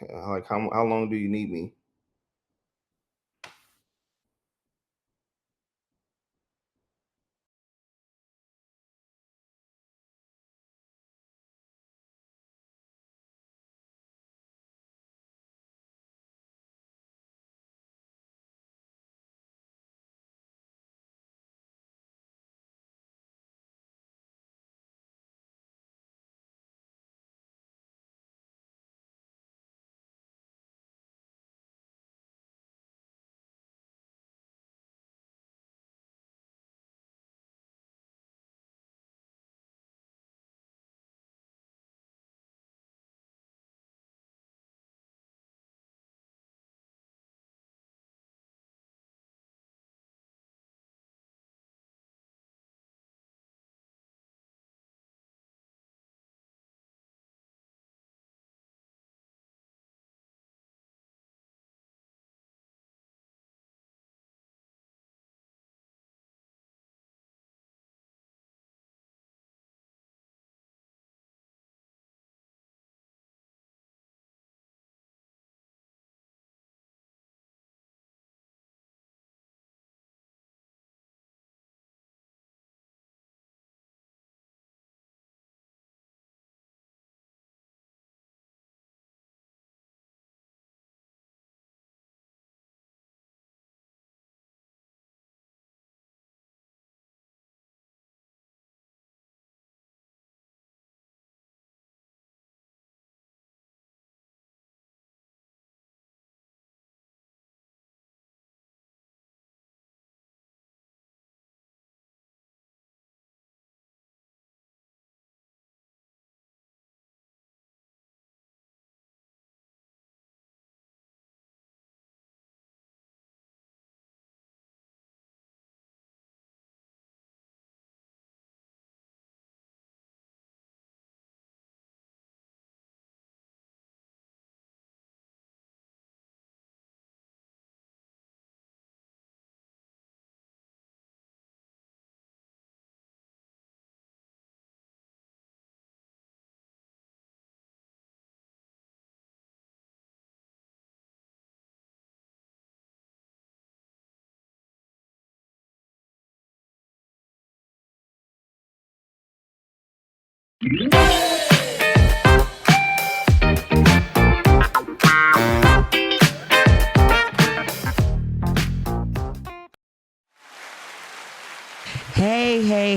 Like how long do you need me?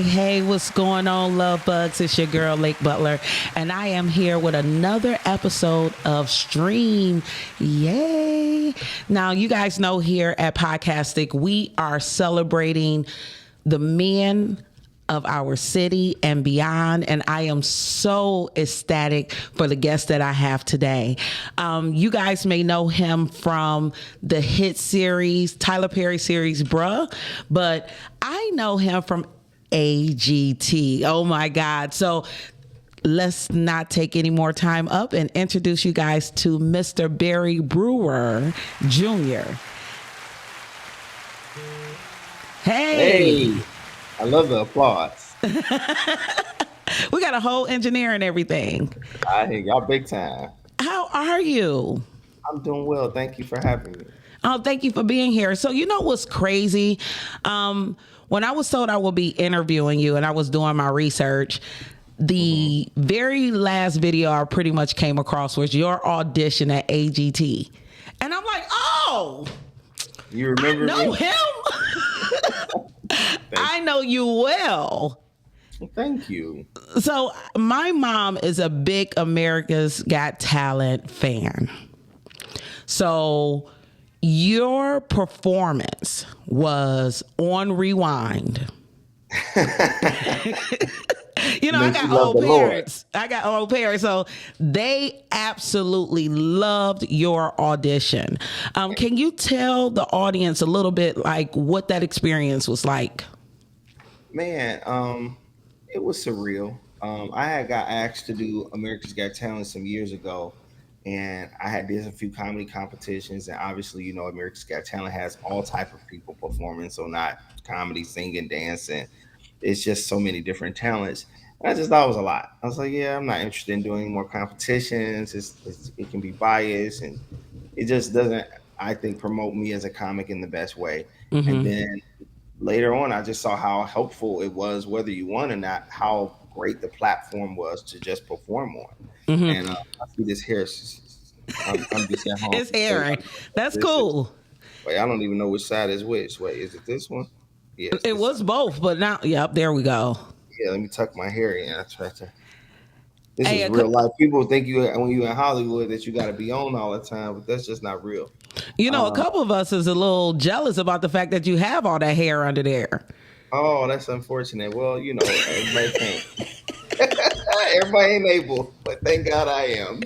Hey, what's going on, love bugs? It's your girl, Lake Butler, and I am here with another episode of Stream. Yay! Now, you guys know here at Podcastic, we are celebrating the men of our city and beyond. And I am so ecstatic for the guest that I have today. You guys may know him from the hit series, Tyler Perry series, Bruh, but I know him from AGT. Oh my God. So let's not take any more time up and introduce you guys to Mr. Barry Brewer Jr. Hey, I love the applause. We got a whole engineer and everything. I hear y'all big time. How are you? I'm doing well. Thank you for having me. Oh, thank you for being here. So, you know what's crazy? When I was told I would be interviewing you and I was doing my research, the very last video I pretty much came across was your audition at AGT. And I'm like, oh, You remember know me? him. I know you well. Thank you. So my mom is a big America's Got Talent fan. So your performance was on rewind. You know, I got old parents. So they absolutely loved your audition. Can you tell the audience a little bit like what that experience was like? Man, it was surreal. I had got asked to do America's Got Talent some years ago, and I had did a few comedy competitions, and obviously, you know, America's Got Talent has all type of people performing, so not comedy, singing, dancing. It's just so many different talents. I just thought it was a lot. I was like, yeah, I'm not interested in doing any more competitions. It can be biased, and it just doesn't, I think, promote me as a comic in the best way. And Mm-hmm. then later on, I just saw how helpful it was, whether you won or not, how great the platform was to just perform on. Mm-hmm. And I see this here. I'm just at home. It's So Aaron. That's this is, cool. wait, I don't even know which side is which. Wait, is it this one? Yes, It this side. was both, but now, yep, there we go. Yeah, let me tuck my hair in. I try to. This Hey, is real life. People think you when you in Hollywood that you got to be on all the time, but that's just not real. a Uh, couple of us is a little jealous about the fact that you have all that hair under there. oh, that's unfortunate. Well, everybody can't. Everybody ain't able, but thank God I am.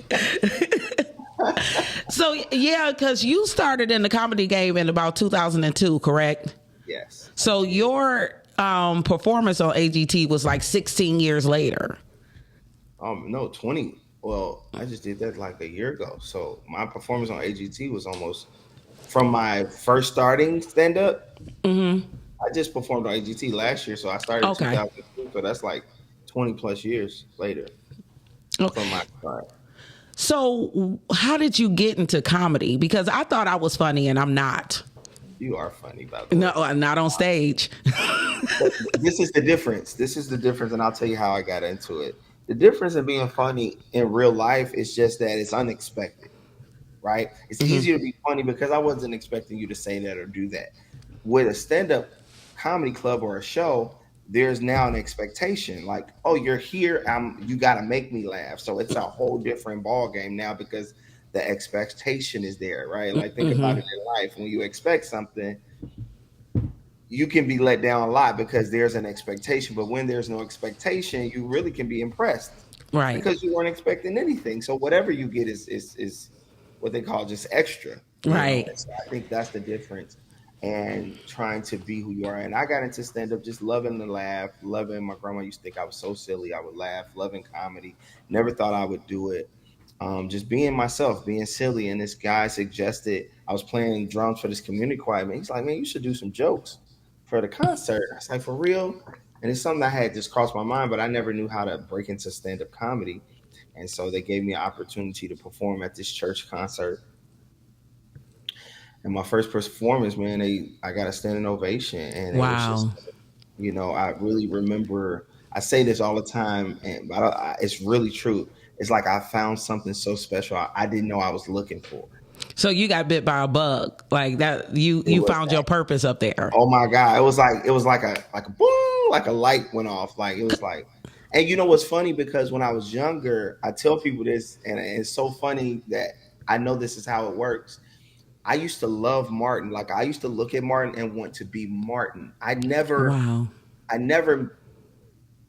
So yeah, because you started in the comedy game in about 2002, correct? Yes, I So did. your performance on AGT was like 16 years later. No, 20. Well, I just did that like a year ago. So my performance on AGT was almost from my first starting stand up. I just performed on AGT last year, so I started in Okay. 2002. So that's like 20 plus years later from Okay. my start. So how did you get into comedy? Because I thought I was funny and I'm not. You are funny, by the No, way. I'm not on stage. But this is the difference. This is the difference, and I'll tell you how I got into it. The difference in being funny in real life is just that it's unexpected, right? It's easier to be funny because I wasn't expecting you to say that or do that. With a stand-up comedy club or a show, there's now an expectation, like, oh, you're here, you got to make me laugh. So it's a whole different ball game now because the expectation is there, right? Like think about it in life. When you expect something, you can be let down a lot because there's an expectation. But when there's no expectation, you really can be impressed Right. because you weren't expecting anything. So whatever you get is what they call just extra, Right. And so I think that's the difference. And trying to be who you are. And I got into stand up just loving the laugh, loving my grandma used to think I was so silly. I would laugh, loving comedy. Never thought I would do it. Just being myself, being silly. And this guy suggested I was playing drums for this community choir. Man, he's like, man, you should do some jokes for the concert. I was like, for real? And it's something that had just crossed my mind, but I never knew how to break into stand up comedy. And so they gave me an opportunity to perform at this church concert. And my first performance, man, I got a standing ovation, and it was just, Wow. I really remember. I say this all the time, and but it's really true. It's like I found something so special I didn't know I was looking for. So you got bit by a bug like that. It You was found your purpose up there. Oh my god! It was like a boom, like a light went off. Like it was like, and you know what's funny because when I was younger, I tell people this, and it's so funny that I know this is how it works. I used to love Martin. Like I used to look at Martin and want to be Martin. Wow. I never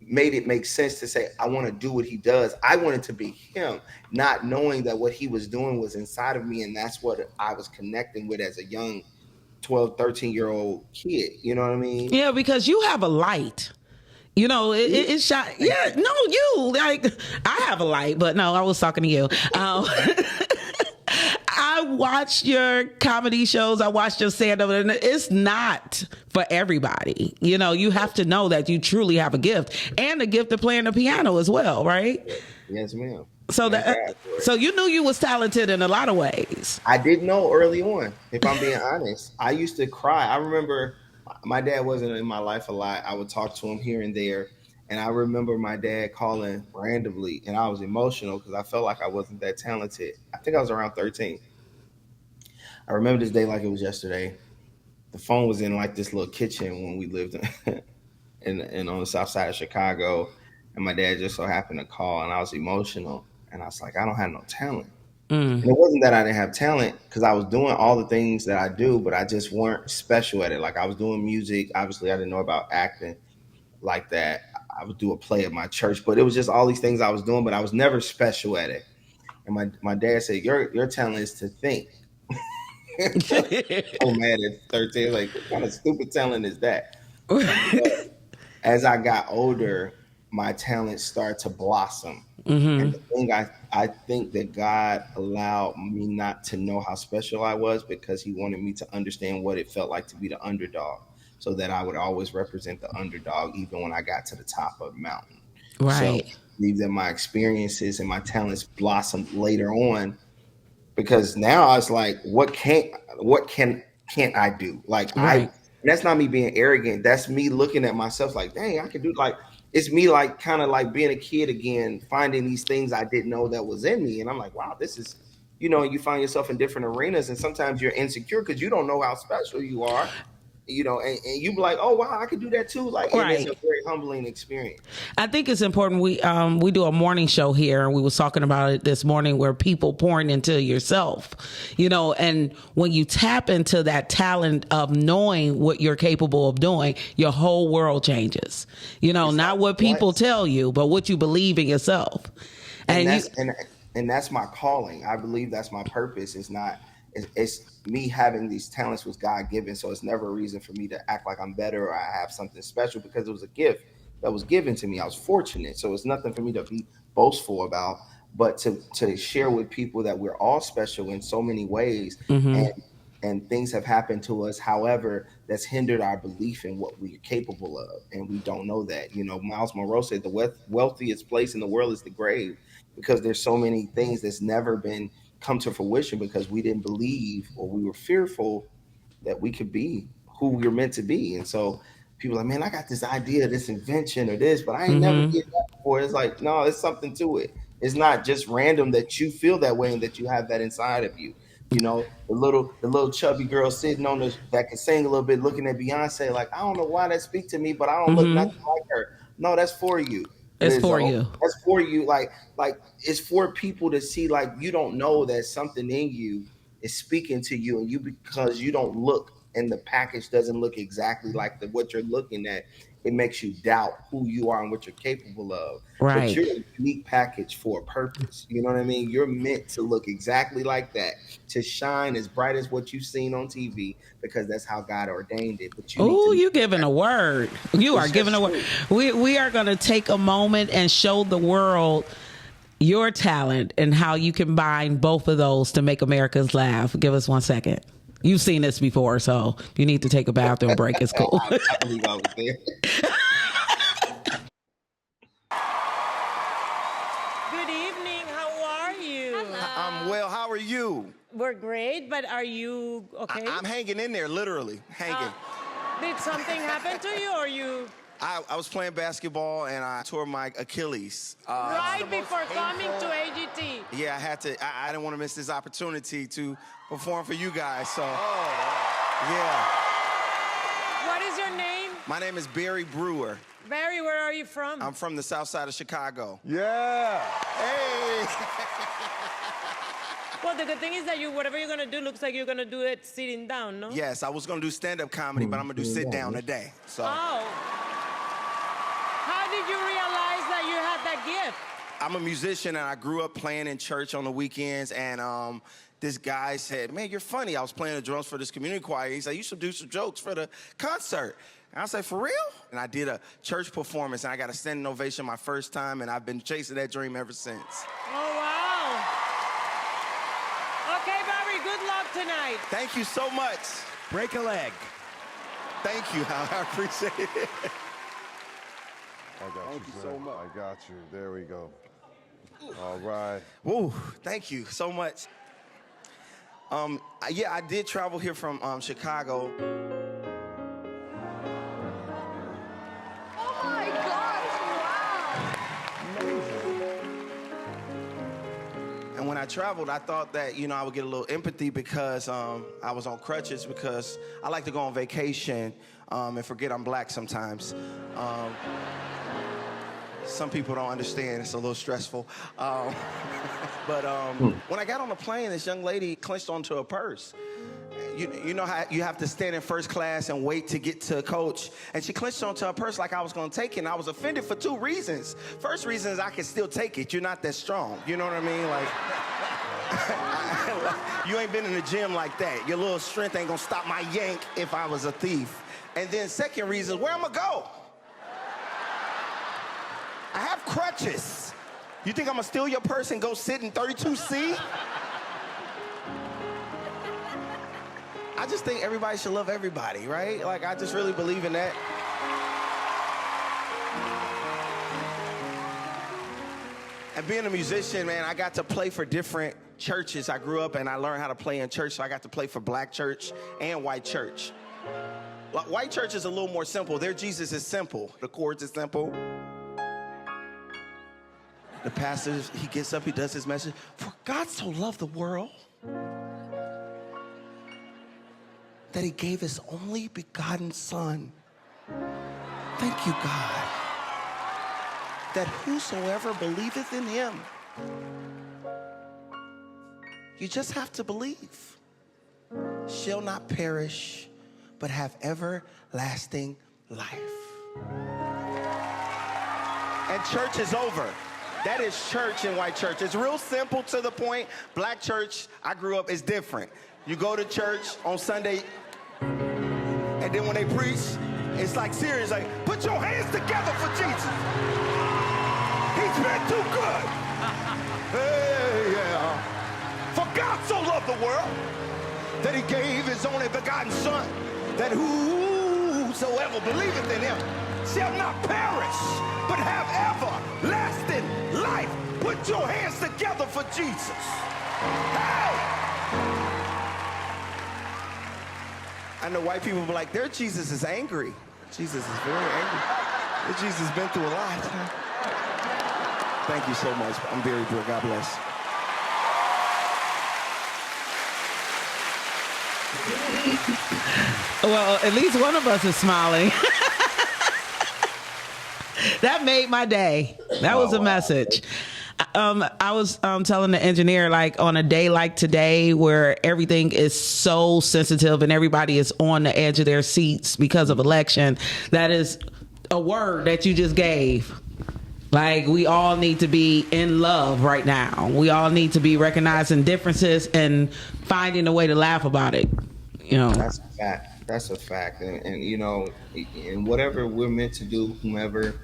made it make sense to say I want to do what he does. I wanted to be him, not knowing that what he was doing was inside of me, and that's what I was connecting with as a young 12, 13-year old kid. You know what I mean? Yeah, because you have a light. It's shot. Thank Yeah, you. no, you like I have a light, but no, I was talking to you. I watch your comedy shows. I watch your stand up, and it's not for everybody. You have to know that you truly have a gift and a gift of playing the piano as well, right? Yes, ma'am. So Thank that God for it. so you knew you was talented in a lot of ways. I didn't know early on, if I'm being honest. I used to cry. I remember my dad wasn't in my life a lot. I would talk to him here and there. And I remember my dad calling randomly, and I was emotional because I felt like I wasn't that talented. I think I was around 13. I remember this day like it was yesterday. The phone was in like this little kitchen when we lived in on the south side of Chicago. And my dad just so happened to call, and I was emotional. And I was like, I don't have no talent. And it wasn't that I didn't have talent because I was doing all the things that I do, but I just weren't special at it. Like I was doing music. Obviously, I didn't know about acting like that. I would do a play at my church, but it was just all these things I was doing, but I was never special at it. And my dad said, your talent is to think. So mad at 13. Like, what kind of stupid talent is that? But as I got older, my talents started to blossom. And the thing I think that God allowed me not to know how special I was because he wanted me to understand what it felt like to be the underdog so that I would always represent the underdog even when I got to the top of the mountain. So Right. I believe that my experiences and my talents blossomed later on, because now it's like, what can't I do? Like Right. that's not me being arrogant. That's me looking at myself like, dang, I can do, like, it's me like kind of like being a kid again, finding these things I didn't know that was in me. And I'm like, wow, this is, you find yourself in different arenas, and sometimes you're insecure because you don't know how special you are, and you be like, oh wow, I could do that too. Like, and it's a Right. very humbling experience. I think it's important. We do a morning show here, and we was talking about it this morning, where people pouring into yourself, and when you tap into that talent of knowing what you're capable of doing, your whole world changes. It's like Not what people what? tell you, but what you believe in yourself. and And you, that's and that's my calling. I believe that's my purpose. It's not, it's me having these talents was God given, so it's never a reason for me to act like I'm better or I have something special, because it was a gift that was given to me. I was fortunate, so it's nothing for me to be boastful about, but to share with people that we're all special in so many ways, and things have happened to us, however, that's hindered our belief in what we're capable of, and we don't know that. Miles Monroe said the wealthiest place in the world is the grave, because there's so many things that's never been come to fruition because we didn't believe, or we were fearful that we could be who we were meant to be. And so people are like, man, I got this idea, this invention or this, but I ain't never did that before. It's like, no, there's something to it. It's not just random that you feel that way and that you have that inside of you. The little chubby girl sitting on that can sing a little bit, looking at Beyonce, like, I don't know why that speak to me, but I don't look nothing like her. No, that's for you. it's for Lizzo. you. That's for you. Like it's for people to see, like, you don't know that something in you is speaking to you, and you, because you don't look, and the package doesn't look exactly like what you're looking at, it makes you doubt who you are and what you're capable of. But Right. you're a unique package for a purpose. You know what I mean? You're meant to look exactly like that, to shine as bright as what you've seen on TV, because that's how God ordained it. But you need to Oh, know you giving that. a word. You are It's giving just a word. true. We are going to take a moment and show the world your talent and how you combine both of those to make Americans laugh. Give us 1 second. You've seen this before, so you need to take a bathroom break. It's cool. I believe I was there. Good evening. How are you? I'm well. How are you? We're great, but are you okay? I'm hanging in there, literally hanging. Did something happen to you, or you I was playing basketball and I tore my Achilles. right before coming to AGT? Yeah, I had to. I didn't want to miss this opportunity to perform for you guys. So, yeah. What is your name? My name is Barry Brewer. Barry, where are you from? I'm from the south side of Chicago. Yeah. Hey. Well, the good thing is that whatever you're gonna do looks like you're gonna do it sitting down, no? Yes, I was gonna do stand-up comedy, but I'm gonna do sit down today. So. Oh. How did you realize that you had that gift? I'm a musician, and I grew up playing in church on the weekends, and this guy said, man, you're funny. I was playing the drums for this community choir. He said, you should do some jokes for the concert. And I said, for real? And I did a church performance, and I got a standing ovation my first time, and I've been chasing that dream ever since. Oh, wow. Okay, Barry, good luck tonight. Thank you so much. Break a leg. Thank you. I appreciate it. I got you so much. I got you. There we go. All right. Woo, thank you so much. Yeah, I did travel here from Chicago. Oh my gosh, wow. And when I traveled, I thought that, I would get a little empathy because I was on crutches, because I like to go on vacation and forget I'm black sometimes. Some people don't understand. It's a little stressful. But when I got on the plane, this young lady clenched onto a purse. You know how you have to stand in first class and wait to get to a coach? And she clenched onto her purse like I was going to take it. And I was offended for two reasons. First reason is I can still take it. You're not that strong. You know what I mean? Like, you ain't been in the gym like that. Your little strength ain't going to stop my yank if I was a thief. And then second reason, where am I going to go? I have crutches. You think I'm going to steal your purse and go sit in 32C? I just think everybody should love everybody, right? Like, I just really believe in that. And being a musician, man, I got to play for different churches. I grew up and I learned how to play in church, so I got to play for black church and white church. White church is a little more simple. Their Jesus is simple. The chords are simple. The pastor, he gets up, he does his message. For God so loved the world that he gave his only begotten son. Thank you, God. That whosoever believeth in him, you just have to believe, shall not perish, but have everlasting life. And church is over. That is church in white church. It's real simple to the point. Black church, I grew up, is different. You go to church on Sunday, and then when they preach, it's like serious, like, put your hands together for Jesus. He's been too good. Hey, yeah. For God so loved the world that he gave his only begotten son, that whosoever believeth in him shall not perish, but have everlasting life. Put your hands together for Jesus. Hey! I know white people be like, their Jesus is angry. Jesus is very angry. Their Jesus has been through a lot. Thank you so much. I'm very good. God bless. Well, at least one of us is smiling. That made my day. That was a message. I was telling the engineer, like, on a day like today where everything is so sensitive and everybody is on the edge of their seats because of election, that is a word that you just gave. Like, we all need to be in love right now. We all need to be recognizing differences and finding a way to laugh about it. You know, That's a fact. That's a fact. And you know, and whatever we're meant to do, whomever,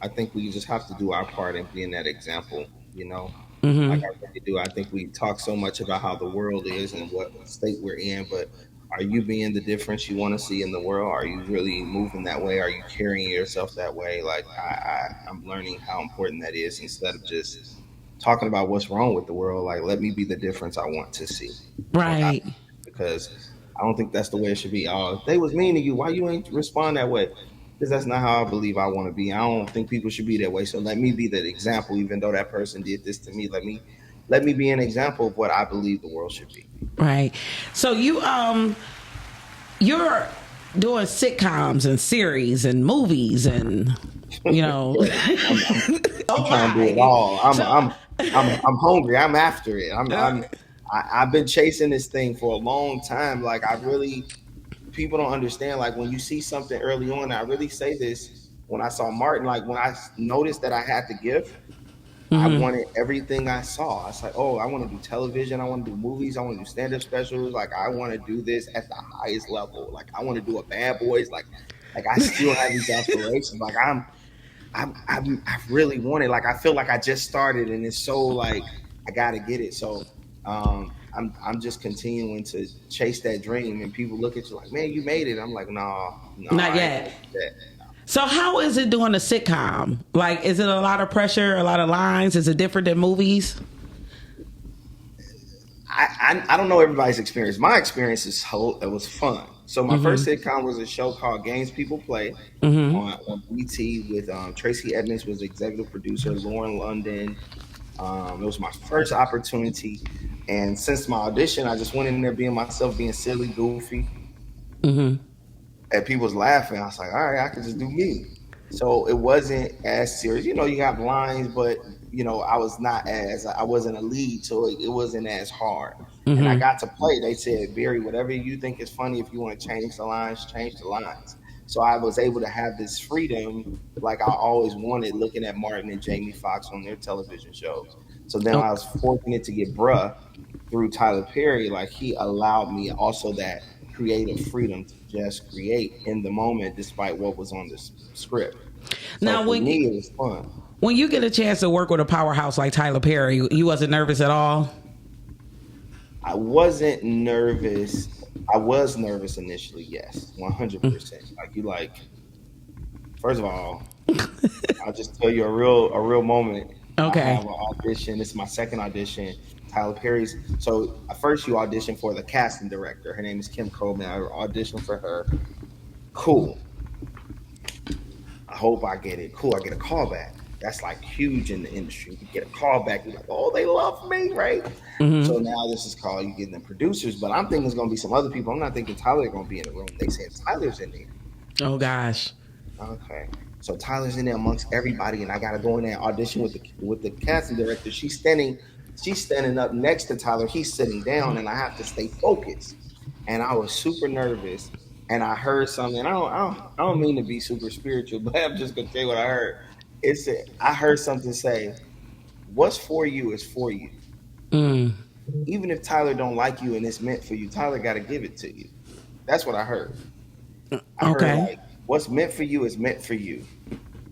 I think we just have to do our part in being that example. You know, like I really do. I think we talk so much about how the world is and what state we're in, but are you being the difference you want to see in the world? Are you really moving that way? Are you carrying yourself that way? Like I'm learning how important that is instead of just talking about what's wrong with the world. Like, let me be the difference I want to see. Like, right. because I don't think that's the way it should be. Oh, if they was mean to you, why you ain't respond that way? Because that's not how I believe I want to be. I don't think people should be that way. So let me be that example, even though that person did this to me. Let me be an example of what I believe the world should be. Right. So you're doing sitcoms and series and movies and, you know. I'm trying to do it all. I'm hungry. I'm after it. I've been chasing this thing for a long time. Like, I really, people don't understand. Like, when you see something early on, I really say this when I saw Martin. Like, when I noticed that I had the gift, I wanted everything I saw. I was like, oh, I want to do television. I want to do movies. I want to do stand-up specials. Like, I want to do this at the highest level. Like, I want to do a Bad Boys. Like I still have these aspirations. Like, I really want it. Like, I feel like I just started, and it's so like I gotta get it. So I'm just continuing to chase that dream, and people look at you like, man, you made it. I'm like, no, Not yet. So how is it doing a sitcom? Like, is it a lot of pressure, a lot of lines? Is it different than movies? I don't know everybody's experience. My experience it was fun. So my first sitcom was a show called Games People Play on BT with Tracy Edmonds was the executive producer, Lauren London. It was my first opportunity, and since my audition, I just went in there being myself, being silly, goofy, and people was laughing. I was like, all right, I can just do me. So it wasn't as serious. You know, you have lines, but you know, I wasn't a lead, so it wasn't as hard. And I got to play. They said, Barry, whatever you think is funny, if you want to change the lines, change the lines. So I was able to have this freedom, like I always wanted, looking at Martin and Jamie Foxx on their television shows. So then I was fortunate to get Bruh through Tyler Perry. Like, he allowed me also that creative freedom to just create in the moment, despite what was on the script. So Now, for me, it was fun. When you get a chance to work with a powerhouse like Tyler Perry, you wasn't nervous at all? I wasn't nervous. I was nervous initially, yes, 100%. First of all, I'll just tell you a real moment. I Okay. have an audition. This is my second audition. Tyler Perry's. So at first you audition for the casting director. Her name is Kim Coleman. I auditioned for her. Cool. I hope I get it. Cool. I get a call back. That's like huge in the industry. You get a call back. You're like, oh, they love me, right? So now this is called you getting the producers. But I'm thinking it's gonna be some other people. I'm not thinking Tyler's gonna be in the room. They said Tyler's in there. Oh gosh. Okay. So Tyler's in there amongst everybody, and I gotta go in there and audition with the casting director. She's standing up next to Tyler. He's sitting down, and I have to stay focused. And I was super nervous, and I heard something. I don't mean to be super spiritual, but I'm just gonna tell you what I heard. It said I heard something say, "What's for you is for you." Mm. Even if Tyler don't like you and it's meant for you, Tyler got to give it to you. That's what I heard. I heard Okay. like, what's meant for you is meant for you.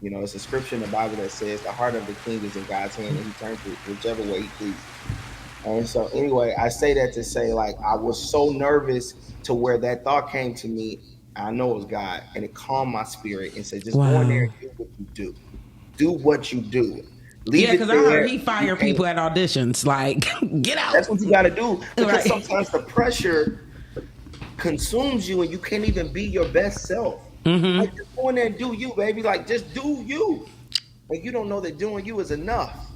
You know, it's a scripture in the Bible that says the heart of the king is in God's hand and he turns it whichever way he pleases. And so anyway, I say that to say like I was so nervous to where that thought came to me. I know it was God, and it calmed my spirit and said, just go in there Wow. and do what you do. Do what you do. Leave Yeah, it because I there. heard he fired people at auditions. Like, get out. That's what you got to do because Right. sometimes the pressure consumes you and you can't even be your best self. Like, just go in there and do you, baby. Like, just do you. Like, you don't know that doing you is enough.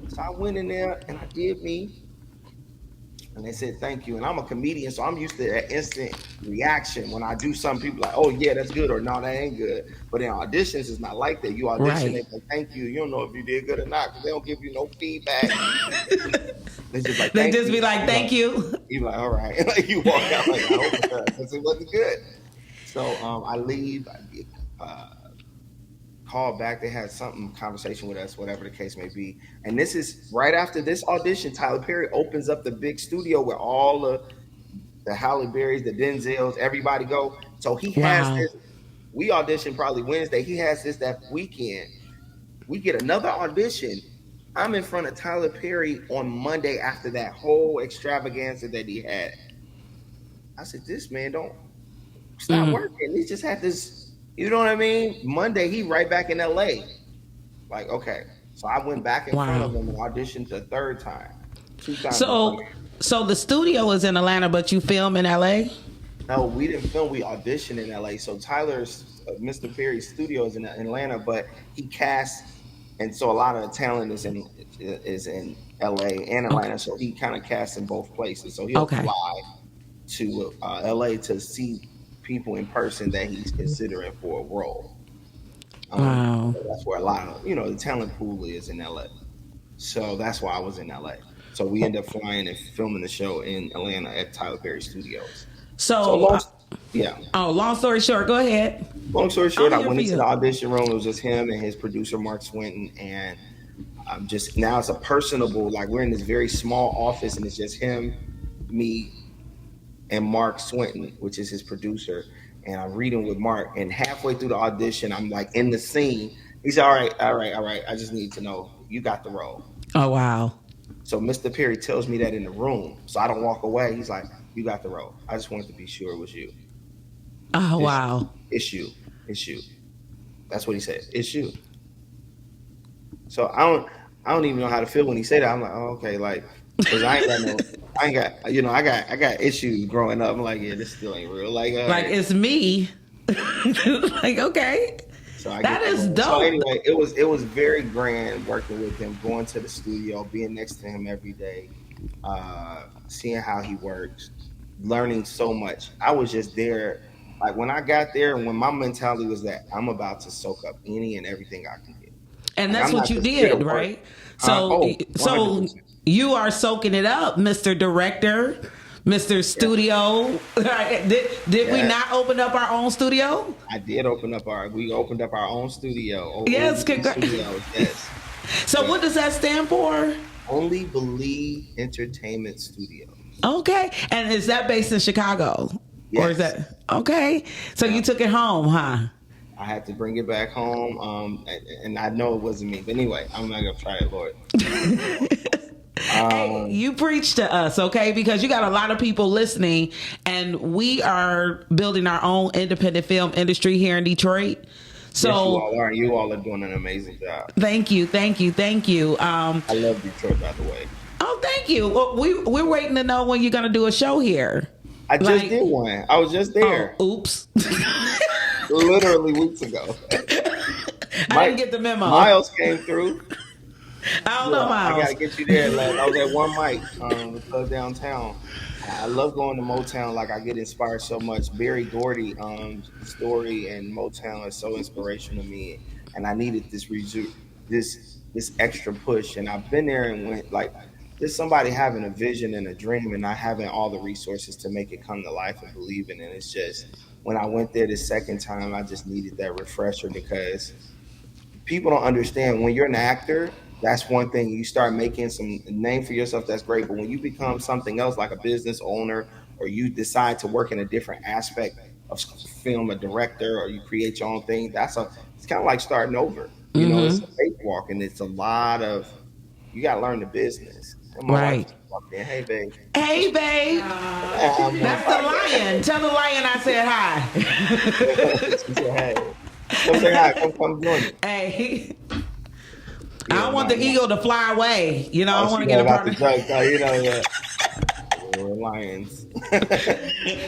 So I went in there and I did me. And they said, thank you. And I'm a comedian, so I'm used to that instant reaction. When I do something, people like, oh, yeah, that's good, or no, that ain't good. But in auditions, it's not like that. You audition, Right. they say, thank you. You don't know if you did good or not because they don't give you no feedback. They just like, They thank just you. be like, thank you. You like, all right. Like, you walk out like, I hope it does, because it wasn't good. So I leave. I get called back. They had something conversation with us, whatever the case may be. And this is right after this audition. Tyler Perry opens up the big studio where all the Halle Berrys, the Denzels, everybody go. So he has Wow. this. We audition probably Wednesday. He has this that weekend. We get another audition. I'm in front of Tyler Perry on Monday after that whole extravaganza that he had. I said, this man don't stop working. He just had this, you know what I mean? Monday, he right back in LA. Like, okay. So I went back in front of Wow. him and auditioned the third time. 2 times. So, so the studio is in Atlanta, but you film in LA? No, we didn't film. We auditioned in LA. So Tyler's, Mr. Perry's studio is in Atlanta, but he casts, and so a lot of the talent is in LA and Atlanta. Okay. So he kind of casts in both places. So he'll Okay. fly to LA to see people in person that he's considering for a role. Wow. So that's where a lot of the talent pool is in LA. So that's why I was in LA. So we ended up flying and filming the show in Atlanta at Tyler Perry Studios. So So, yeah. long story short, go ahead. Long story short, I I'm here went for into you. the audition room. It was just him and his producer Mark Swinton, and I'm just now it's a personable. Like we're in this very small office, and it's just him, me, and Mark Swinton, which is his producer. And I'm reading with Mark, and halfway through the audition, I'm like in the scene. He said, "All right, all right, all right. I just need to know you got the role." Oh, wow. So Mr. Perry tells me that in the room, so I don't walk away. He's like, "You got the role. I just wanted to be sure it was you. Oh, It's, wow. it's you. It's you." That's what he said. It's you. So I don't even know how to feel when he said that. I'm like, oh, okay, like, cause I got issues growing up. I'm like, yeah, this still ain't real. Like, Like, it's me. Like, okay. so I That get is that. dope. So anyway, it was very grand working with him, going to the studio, being next to him every day, seeing how he works, learning so much. I was just there. Like when I got there, and when my mentality was that I'm about to soak up any and everything I can get. And Like, that's I'm what not you just here to did, work. right? So, Oh, so 100%. you are soaking it up, Mr. Director, Mr. Studio. Did we Yeah. not open up our own studio? We opened up our own studio. Yes, Studios, yes. So what does that stand for? Only Believe Entertainment Studios. Okay. And is that based in Chicago? Or is Yes. that okay? So you took it home, huh? I had to bring it back home, and I know it wasn't me. But anyway, I'm not gonna try it, Lord. Hey, you preach to us, okay? Because you got a lot of people listening, and we are building our own independent film industry here in Detroit. Yes, you So all are. You all are doing an amazing job. thank you, thank you, thank you. I love Detroit, by the way. Oh, thank you. Well, we're waiting to know when you're gonna do a show here. I just did one. I was just there. Oh, oops. Literally weeks ago. I didn't get the memo. Miles came through. I don't know, Miles. I gotta get you there. Like, I was at one mic, the club downtown. I love going to Motown. Like, I get inspired so much. Barry Gordy, story and Motown is so inspirational to me, and I needed this extra push. And I've been there and went like, there's somebody having a vision and a dream, and not having all the resources to make it come to life and believe in it. It's just when I went there the second time, I just needed that refresher because people don't understand when you're an actor. That's one thing. You start making some name for yourself. That's great. But when you become something else, like a business owner, or you decide to work in a different aspect of film, a director, or you create your own thing, it's kind of like starting over. You know, it's a faith walk, and it's a lot of, you got to learn the business. And my Right. wife walked in, hey, babe. Hey, babe. That's the lion. Tell the lion I said hi. She said, hey. Come say hi. Come join me. Hey. I don't want the eagle to fly away. You know, I want to get a part of the joke. You know, we're lions.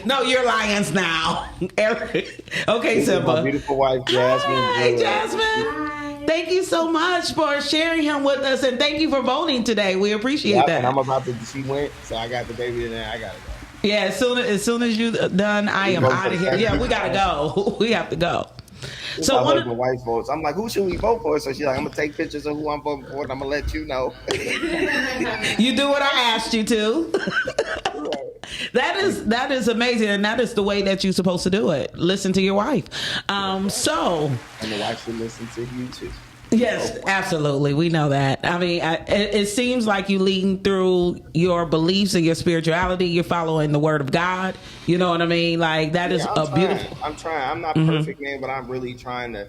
No, you're lions now. Okay, This is Simba. my beautiful wife, Jasmine. Hey, Jasmine. Thank you so much for sharing him with us, and thank you for voting today. We appreciate Yep, that. and I'm about to. She went, so I got the baby in there. I gotta go. Yeah, as soon as you're done, I am out of here. Yeah, we gotta go. We have to go. So I one love the wife votes. I'm like, who should we vote for? So she's like, I'm gonna take pictures of who I'm voting for, and I'm gonna let you know. you do what I asked you to. That is amazing, and that is the way that you're supposed to do it. Listen to your wife. And the wife should listen to you too. Yes, absolutely. We know that. I mean, it seems like you leading through your beliefs and your spirituality. You're following the word of God. You know what I mean? Like that is beautiful. I'm trying. I'm not perfect, man, but I'm really trying to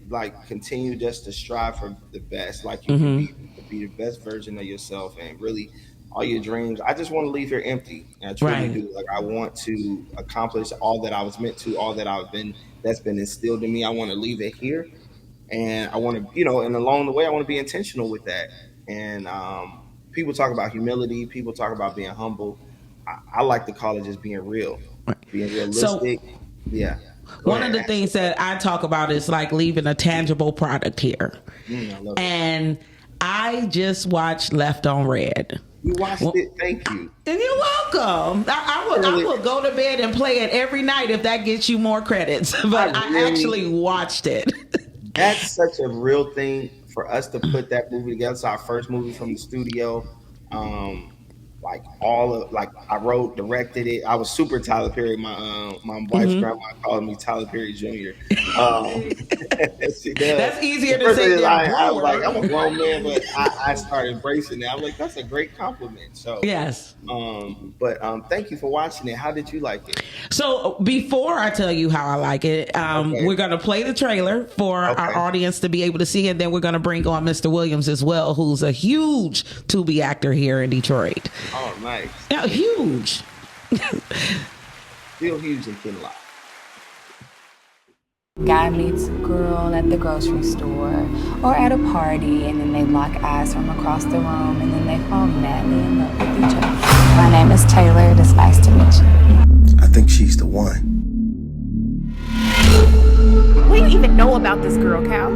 like continue just to strive for the best. Like you can be the best version of yourself, and really all your dreams. I just want to leave here empty. And I truly do. Like I want to accomplish all that I was meant to, all that that's been instilled in me. I want to leave it here. And I want to, and along the way, I want to be intentional with that. And people talk about humility. People talk about being humble. I like to call it just being real, being realistic. Yeah. One of the things that I talk about is like leaving a tangible product here. I love and I just watched Left on Red. You watched it? Thank you. And you're welcome. I will go to bed and play it every night if that gets you more credits. But I actually watched it. That's such a real thing for us to put that movie together. It's our first movie from the studio. I wrote, directed it. I was super Tyler Perry. My wife's grandma called me Tyler Perry Jr. That's easier to say than I was like, I'm a grown man, but I started embracing it. I'm like, that's a great compliment. So yes. Thank you for watching it. How did you like it? So before I tell you how I like it, we're going to play the trailer for our audience to be able to see, and then we're going to bring on Mr. Williams as well, who's a huge Tubi actor here in Detroit. Oh, nice. Yeah, huge. Still huge in Kinlock. Guy meets a girl at the grocery store or at a party, and then they lock eyes from across the room, and then they fall madly in love with each other. My name is Taylor. It's nice to meet you. I think she's the one. What do you even know about this girl, Cal?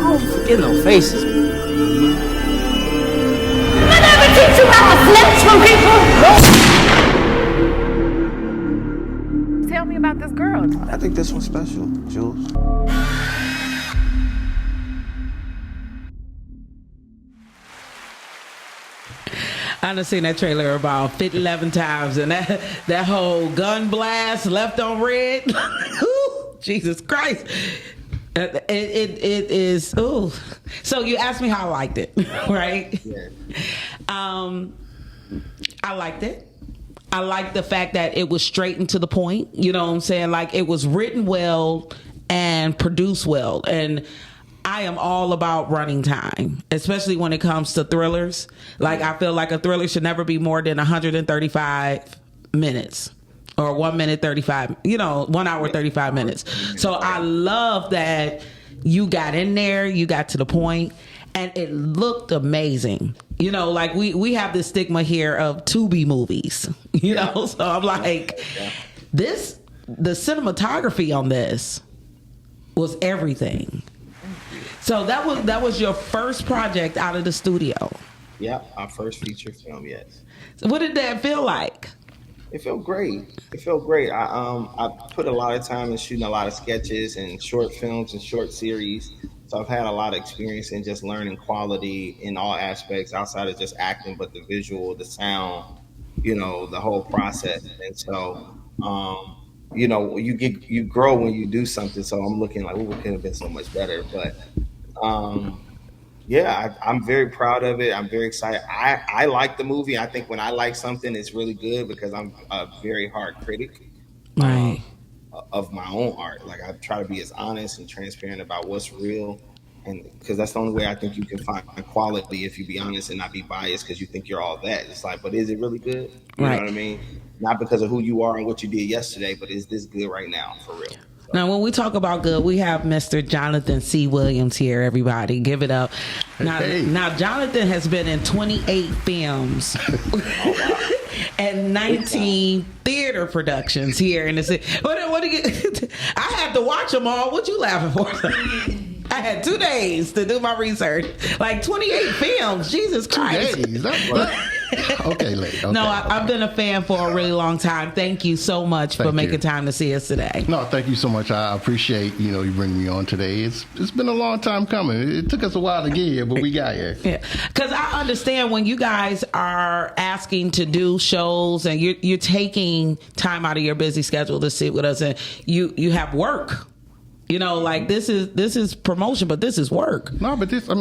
I don't forget no faces. I never teach you how to flex from people! Tell me about this girl. I think this one's special, Jules. I done seen that trailer about 11 times, and that whole gun blast, Left on Red. Jesus Christ. It is. Ooh. So you asked me how I liked it, right? Yeah. I liked it. I liked the fact that it was straight and to the point. You know what I'm saying? Like it was written well and produced well. And I am all about running time, especially when it comes to thrillers. Like I feel like a thriller should never be more than 135 minutes. or 1 minute 35, 1 hour 35 minutes. So I love that you got in there, you got to the point, and it looked amazing. Like we have this stigma here of Tubi movies, so I'm like, the cinematography on this was everything. So that was your first project out of the studio. Yeah, our first feature film, yes. So what did that feel like? It felt great. I put a lot of time in shooting a lot of sketches and short films and short series. So I've had a lot of experience in just learning quality in all aspects outside of just acting, but the visual, the sound, the whole process. And so, you grow when you do something. So I'm looking like, it could have been so much better. But yeah, I'm very proud of it. I'm very excited. I like the movie. I think when I like something, it's really good because I'm a very hard critic Right. of my own art. Like I try to be as honest and transparent about what's real, and because that's the only way I think you can find quality if you be honest and not be biased because you think you're all that. It's like, but is it really good? You know what I mean? Not because of who you are and what you did yesterday, but is this good right now for real? Now, when we talk about good, we have Mr. Johnathan C. Williams here, everybody. Give it up. Now, Johnathan has been in 28 films and 19 theater productions here in the city. What do you, I had to watch them all. What you laughing for? I had 2 days to do my research. Like 28 films. Jesus Christ. 2 days. Okay, lady. Okay, no, I've been a fan for a really long time. Thank you so much for making time to see us today. No, thank you so much. I appreciate you bringing me on today. It's been a long time coming. It took us a while to get here, but we got here. Yeah, because I understand when you guys are asking to do shows and you're taking time out of your busy schedule to sit with us, and you have work. Like this is promotion, but this is work. No, but this is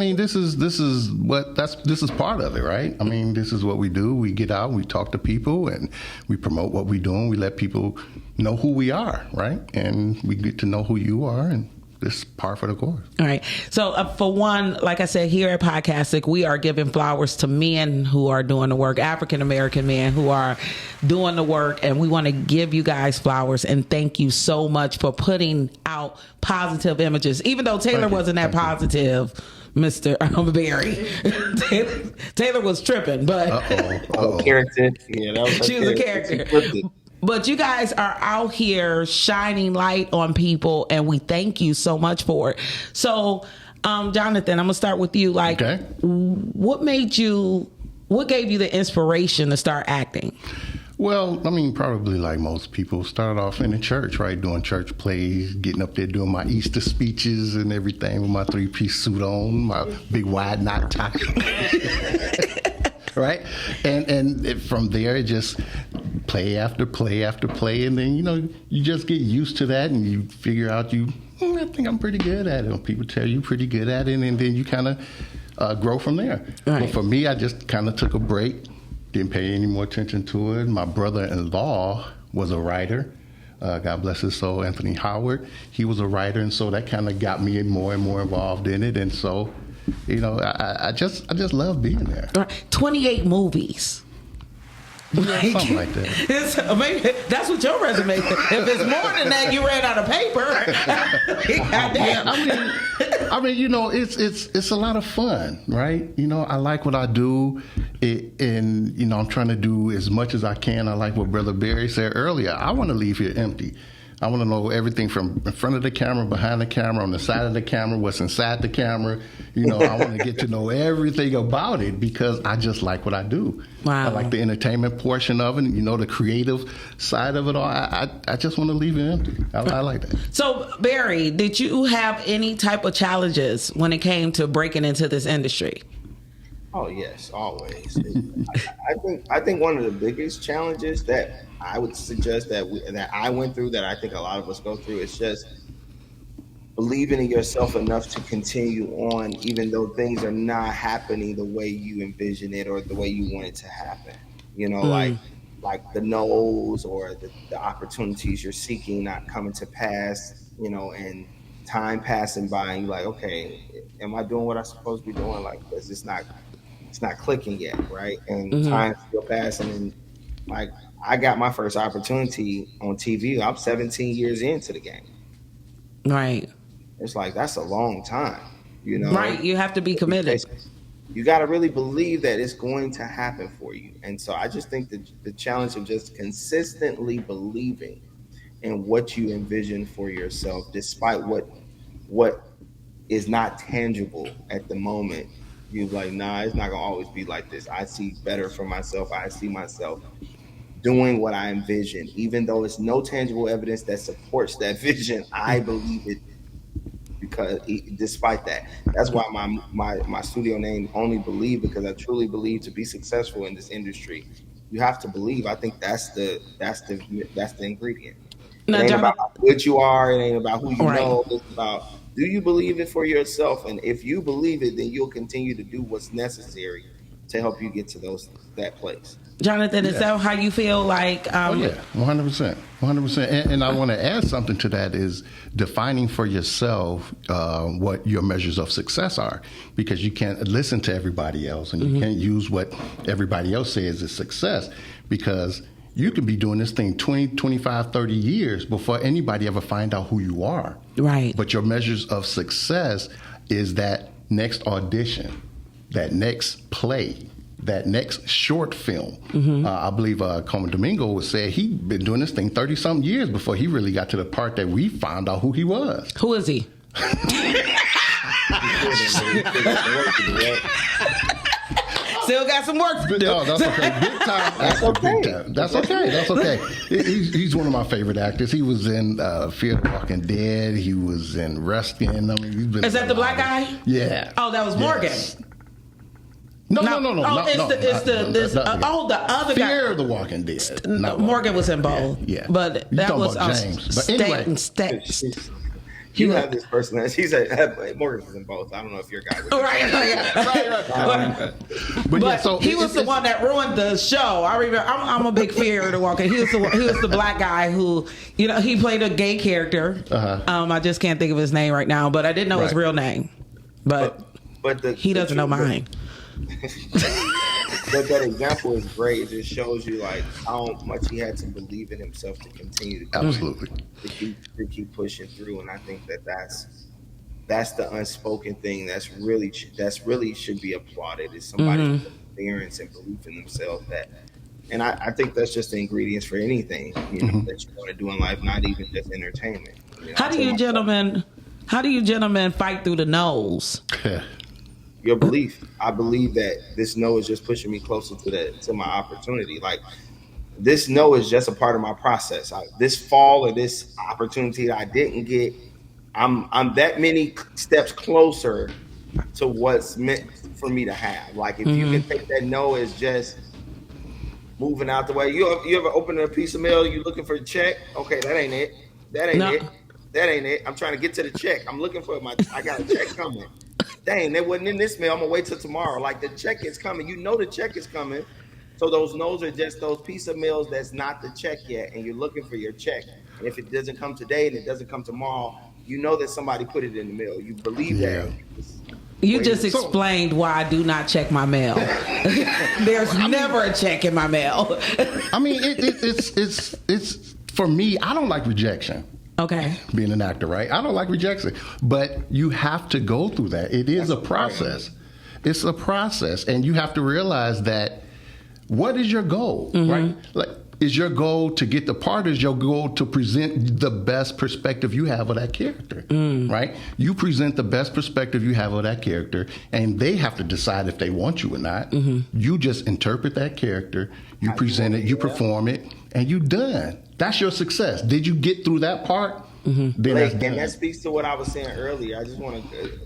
part of it, right? I mean, this is what we do. We get out, we talk to people, and we promote what we're doing. We let people know who we are, right? And we get to know who you are, and this is par for the course. All right. So for one, like I said, here at Podcastics, we are giving flowers to men who are doing the work, African-American men who are doing the work. And we want to give you guys flowers and thank you so much for putting out positive images. Even though Taylor wasn't that positive, Mr. Barry. Taylor was tripping, but character. Yeah, that was she was a character. But you guys are out here shining light on people, and we thank you so much for it. So, Johnathan, I'm gonna start with you. Like, what gave you the inspiration to start acting? Well, I mean, probably like most people, started off in the church, right? Doing church plays, getting up there doing my Easter speeches and everything with my 3-piece suit on, my big wide knot tie. Right? And from there, it just play after play after play. And then, you just get used to that and you figure out I think I'm pretty good at it. When people tell you pretty good at it, and then you kind of grow from there. Right. But for me, I just kind of took a break, didn't pay any more attention to it. My brother-in-law was a writer. God bless his soul, Anthony Howard. He was a writer, and so that kind of got me more and more involved in it. And so, I just love being there. 28 movies. Something like that. Maybe that's what your resume is. If it's more than that, you ran out of paper. Goddamn. I mean, it's a lot of fun, right? I like what I do, and I'm trying to do as much as I can. I like what Brother Barry said earlier. I want to leave here empty. I want to know everything from in front of the camera, behind the camera, on the side of the camera, what's inside the camera. I want to get to know everything about it because I just like what I do. Wow. I like the entertainment portion of it, the creative side of it all. I just want to leave it empty. I like that. So, Barry, did you have any type of challenges when it came to breaking into this industry? Oh yes, always. I think one of the biggest challenges that I would suggest that I went through, that I think a lot of us go through, is just believing in yourself enough to continue on, even though things are not happening the way you envision it or the way you want it to happen. Like the no's or the opportunities you're seeking not coming to pass. And time passing by, and you're like, okay, am I doing what I'm supposed to be doing? Like, it's not clicking yet, right? And time's still passing, and like I got my first opportunity on TV. I'm 17 years into the game. Right. It's like, that's a long time, you know. Right. You have to be committed. You got to really believe that it's going to happen for you. And so I just think that the challenge of just consistently believing in what you envision for yourself, despite what is not tangible at the moment. You're like, nah, it's not gonna always be like this. I see better for myself. I see myself doing what I envision, even though it's no tangible evidence that supports that vision. I believe it because despite that, that's why my studio name Only Believe, because I truly believe to be successful in this industry, you have to believe. I think that's the ingredient. Now, It ain't John, about how good you are. It ain't about who you Right. know. It's about, do you believe it for yourself? And if you believe it, then you'll continue to do what's necessary to help you get to that place. Johnathan, is that how you feel? Like, Oh yeah, 100%, 100%. And I want to add something to that is defining for yourself what your measures of success are, because you can't listen to everybody else, and you can't use what everybody else says is success, because you could be doing this thing 20, 25, 30 years before anybody ever find out who you are. Right. But your measures of success is that next audition, that next play, that next short film. I believe Coleman Domingo would say he'd been doing this thing 30-something years before he really got to the part that we found out who he was. Who is he? Still got some work to do. No, that's okay. Big time. That's okay. That's okay. That's okay. He's one of my favorite actors. He was in Fear the Walking Dead. He was in Ruskin. I mean, he's been Is that the black guy? Yeah. Oh, that was Morgan. Yes. No. Oh, the other guy. Fear the Walking Dead. Morgan was in both. Yeah. But You that talking was about James. But anyway. You have this person. She said Morgan was in both. I don't know if your guy was. Right. But so he was the one that ruined the show. I remember. I'm a big Fear of the Walking. He was the black guy who, he played a gay character. I just can't think of his name right now, but I didn't know his real name. But he doesn't know mine. But that example is great. It just shows you like how much he had to believe in himself to continue to Absolutely to keep pushing through. And I think that's the unspoken thing that's really should be applauded, is somebody's perseverance and belief in themselves. And I think that's just the ingredients for anything that you want to do in life, not even just entertainment. How do you gentlemen fight through the no's? Your belief. I believe that this no is just pushing me closer to my opportunity. Like, this no is just a part of my process. This fall or this opportunity that I didn't get, I'm that many steps closer to what's meant for me to have. Like, if you can take that no as just moving out the way. You ever open a piece of mail, you looking for a check? Okay, that ain't it. That ain't it. I'm trying to get to the check. I'm looking for I got a check coming. Dang, that wasn't in this mail. I'm gonna wait till tomorrow. Like, the check is coming. You know the check is coming. So those no's are just those piece of mails that's not the check yet, and you're looking for your check. And if it doesn't come today and it doesn't come tomorrow, you know that somebody put it in the mail. You believe that. You just explained why I do not check my mail. There's never a check in my mail. I mean, it's for me. I don't like rejection. Okay. Being an actor, right? I don't like rejection, but you have to go through that. It is a process. It's a process, and you have to realize that. What is your goal, right? Like, is your goal to get the part? Is your goal to present the best perspective you have of that character, right? You present the best perspective you have of that character, and they have to decide if they want you or not. You just interpret that character, you present it, you perform it, and you done. That's your success. Did you get through that part? Then that's done. And that speaks to what I was saying earlier. I just want to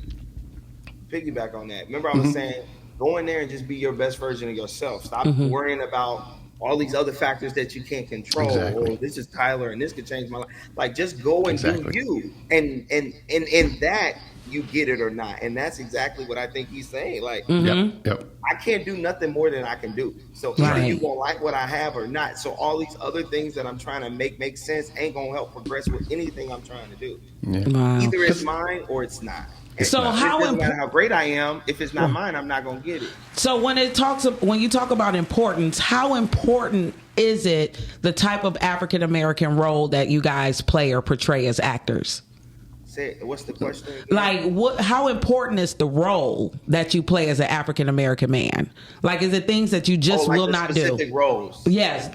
piggyback on that. Remember, I was saying, go in there and just be your best version of yourself. Stop worrying about all these other factors that you can't control. Exactly. Oh, this is Tyler and this could change my life. Like, just go and do you. And in that, you get it or not. And that's exactly what I think he's saying. Like, Yep. I can't do nothing more than I can do. So either you won't like what I have or not. So all these other things that I'm trying to make sense ain't going to help progress with anything I'm trying to do. Yeah. Either it's mine or it's not. So it doesn't matter how great I am. If it's not mine, I'm not gonna get it. So when you talk about importance, how important is it the type of African American role that you guys play or portray as actors? What's the question again? Like how important is the role that you play as an African American man? Like, is it things that you just will not do? Specific roles. Yes,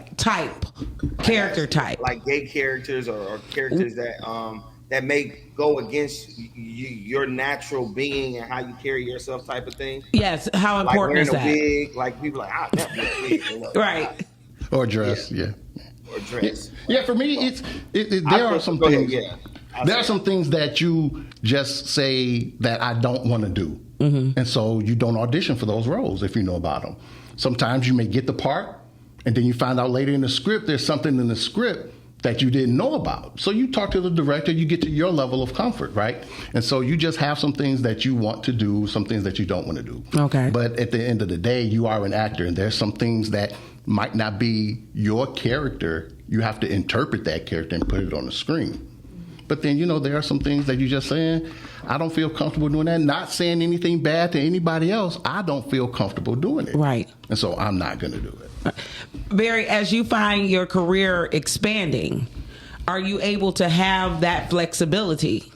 character type. Like gay characters or characters that may go against your natural being and how you carry yourself, type of thing. Yes, how important is that? Like wearing a wig, like people like never wear a wig. Right. Or dress, yeah. Or dress. Yeah, for me, there are some things. There are some things that you just say that I don't want to do. Mm-hmm. And so you don't audition for those roles if you know about them. Sometimes you may get the part, and then you find out later in the script there's something in the script that you didn't know about. So you talk to the director, you get to your level of comfort, right? And so you just have some things that you want to do, some things that you don't want to do. Okay. But at the end of the day, you are an actor, and there's some things that might not be your character. You have to interpret that character and put it on the screen. But then, there are some things that you just saying, I don't feel comfortable doing that. Not saying anything bad to anybody else. I don't feel comfortable doing it. Right. And so I'm not going to do it. Barry, as you find your career expanding, are you able to have that flexibility?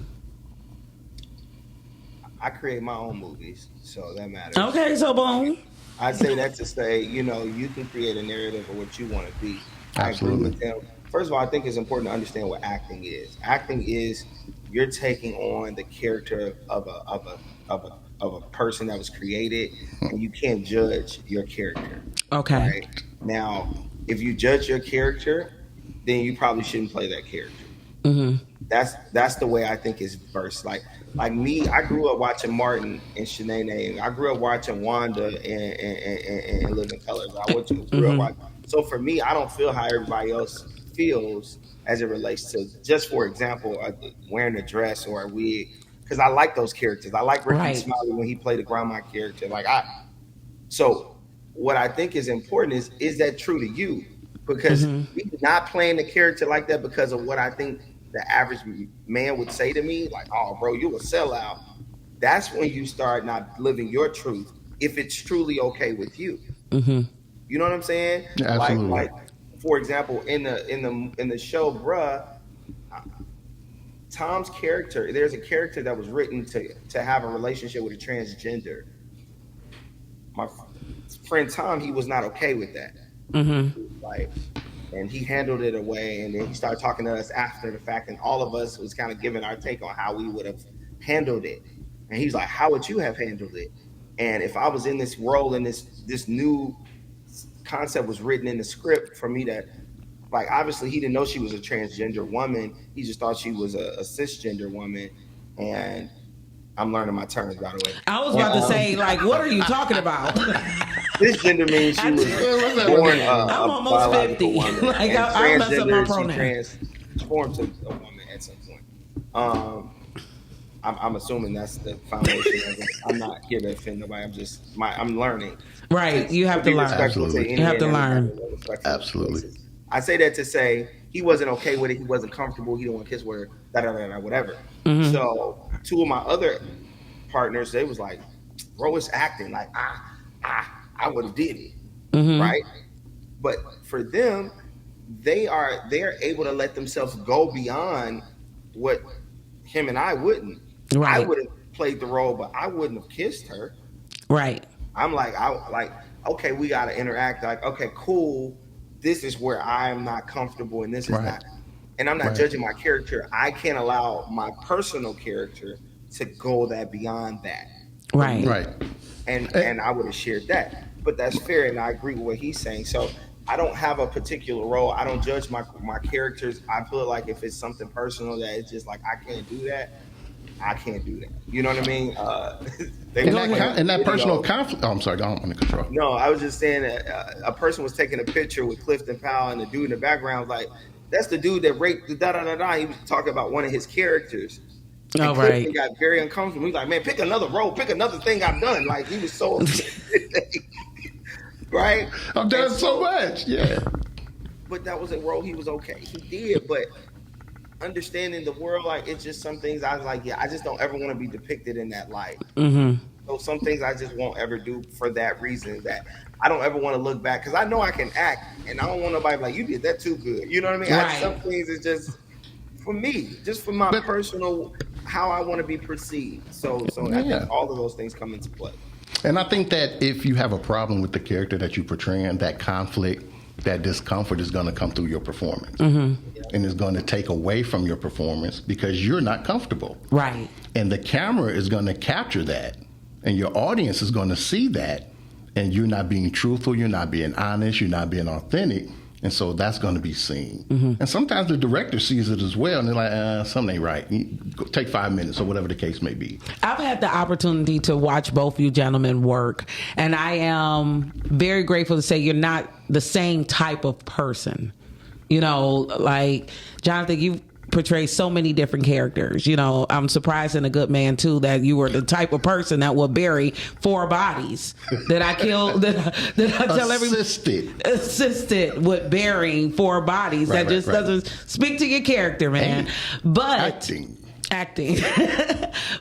I create my own movies, so that matters. Okay, so boom. I say that to say, you can create a narrative of what you want to be. Absolutely. I agree with them. First of all, I think it's important to understand what acting is. Acting is you're taking on the character of a person that was created, and you can't judge your character. Okay. Right? Now, if you judge your character, then you probably shouldn't play that character. Mm-hmm. That's the way I think it's versed. Like me, I grew up watching Martin and Shanae. I grew up watching Wanda and Living Colors. Grew up watching. So for me, I don't feel how everybody else feels as it relates to, just for example, wearing a dress or a wig, because I like those characters. I like Ricky Smiley when he played the grandma character. So what I think is important is that true to you? Because you're not playing the character like that because of what I think the average man would say to me, like, oh, bro, you a sellout. That's when you start not living your truth, if it's truly okay with you. Mm-hmm. You know what I'm saying? Yeah, absolutely. Like, for example, in the show, Bruh, Tom's character, there's a character that was written to have a relationship with a transgender. My friend Tom, he was not okay with that. Mm-hmm. And he handled it away, and then he started talking to us after the fact, and all of us was kind of giving our take on how we would have handled it. And he's like, how would you have handled it? And if I was in this role, and this new concept was written in the script for me to, obviously he didn't know she was a transgender woman. He just thought she was a cisgender woman. And I'm learning my terms, by the way. I was about to say, what are you talking about? Cisgender means she was born I'm almost 50. Woman. I mess up my pronouns. She transformed to a woman at some point. I'm assuming that's the foundation of it. I'm not here to offend nobody. I'm learning. Right. You have to learn. Absolutely. You have to learn. Absolutely. I say that to say he wasn't okay with it. He wasn't comfortable. He didn't want to kiss with her, whatever. Mm-hmm. So two of my other partners, they was like, bro, it's acting. Like, I would have did it. Mm-hmm. Right. But for them, they're able to let themselves go beyond what him and I wouldn't. Right. I would have played the role, but I wouldn't have kissed her. Right. I'm okay, we got to interact. Like, okay, cool. This is where I'm not comfortable, and this is not. And I'm not judging my character. I can't allow my personal character to go beyond that. Right. Right. And I would have shared that. But that's fair, and I agree with what he's saying. So I don't have a particular role. I don't judge my characters. I feel like if it's something personal that it's just like, I can't do that, I can't do that. You know what I mean? That personal conflict. Oh, I'm sorry. I don't want to control. No, I was just saying that a person was taking a picture with Clifton Powell, and the dude in the background was like, that's the dude that raped the da-da-da-da. He was talking about one of his characters. And Clifton got very uncomfortable. He was like, man, pick another role. Pick another thing I've done. Like, he was so right? I've done so much. Yeah. But that was a role he was okay. He did, but understanding the world, like it's just some things I was like, yeah, I just don't ever want to be depicted in that light. So some things I just won't ever do for that reason. That I don't ever want to look back because I know I can act, and I don't want nobody like you did that too good. You know what I mean? Some Right. things is just for me, just for my But personal how I want to be perceived. So I think yeah. all of those things come into play. And I think that if you have a problem with the character that you're portraying, that conflict, that discomfort is going to come through your performance. And it's going to take away from your performance because you're not comfortable. Right. And the camera is going to capture that. And your audience is going to see that. And you're not being truthful, you're not being honest, you're not being authentic. And so that's going to be seen. And sometimes the director sees it as well, and they're like, something ain't right. Take 5 minutes or whatever the case may be. I've had the opportunity to watch both you gentlemen work, and I am very grateful to say you're not the same type of person. You know, like, Johnathan, you portray so many different characters. You know, I'm surprised in A Good Man too that you were the type of person that would bury 4 bodies that I killed. that I tell everyone assisted with burying 4 bodies. That just doesn't speak to your character, man. But acting.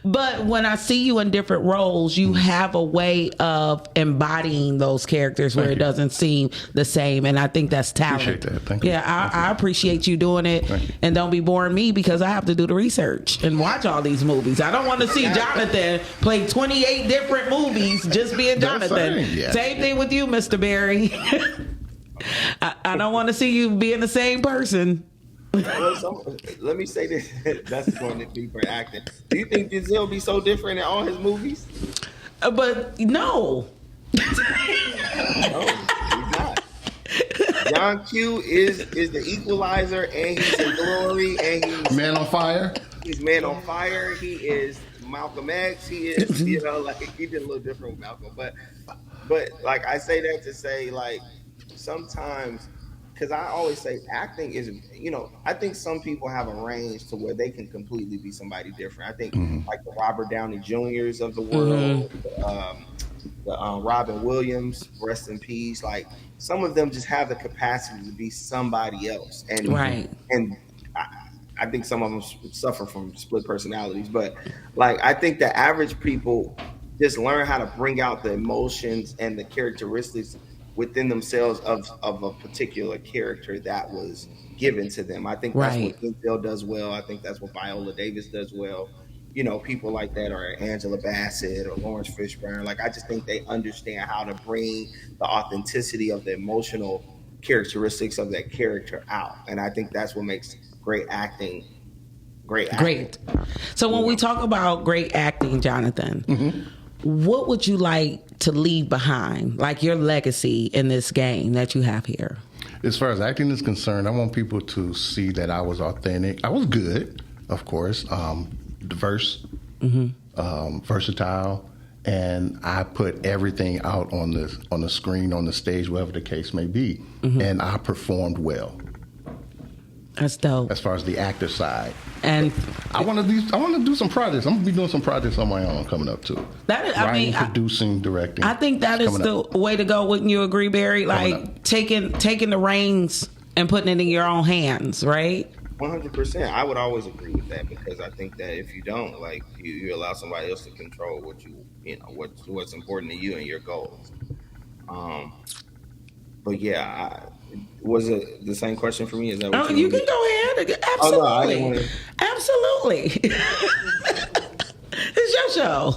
But when I see you in different roles, you have a way of embodying those characters where it doesn't seem the same, and I think that's talent. Appreciate that. Thank you. Yeah, I appreciate you doing it, and don't be boring me because I have to do the research and watch all these movies. I don't want to see Johnathan play 28 different movies just being Johnathan. Same thing with you, Mr. Barry. I don't want to see you being the same person. Well, let me say this. That's going to be for acting. Do you think Denzel be so different in all his movies? But no. No, he's not. John Q is the equalizer, and he's in Glory, and he's Man on Fire. He's Man on Fire. He is Malcolm X. He is, like he did a little different with Malcolm, but like I say that to say, like, sometimes, because I always say acting is, I think some people have a range to where they can completely be somebody different. I think like the Robert Downey Jr.'s of the world, the Robin Williams, rest in peace. Like, some of them just have the capacity to be somebody else, and I think some of them suffer from split personalities. But like, I think the average people just learn how to bring out the emotions and the characteristics within themselves of a particular character that was given to them. I think that's what Denzel does well. I think that's what Viola Davis does well. People like that, or Angela Bassett or Lawrence Fishburne. Like, I just think they understand how to bring the authenticity of the emotional characteristics of that character out. And I think that's what makes great acting. Great. So when we talk about great acting, Johnathan, what would you like to leave behind, like your legacy in this game that you have here? As far as acting is concerned, I want people to see that I was authentic. I was good, of course, diverse, versatile, and I put everything out on the screen, on the stage, whatever the case may be, and I performed well. That's dope. As far as the actor side, and I want to do some projects. I'm gonna be doing some projects on my own coming up too. Writing, producing, directing. I think that is the way to go. Wouldn't you agree, Barry? Like taking the reins and putting it in your own hands, right? 100%. I would always agree with that, because I think that if you don't, like, you allow somebody else to control what's important to you and your goals. But yeah, was it the same question for me? Is that what you can go ahead? Absolutely. Oh, no, I didn't want to... Absolutely. It's your show.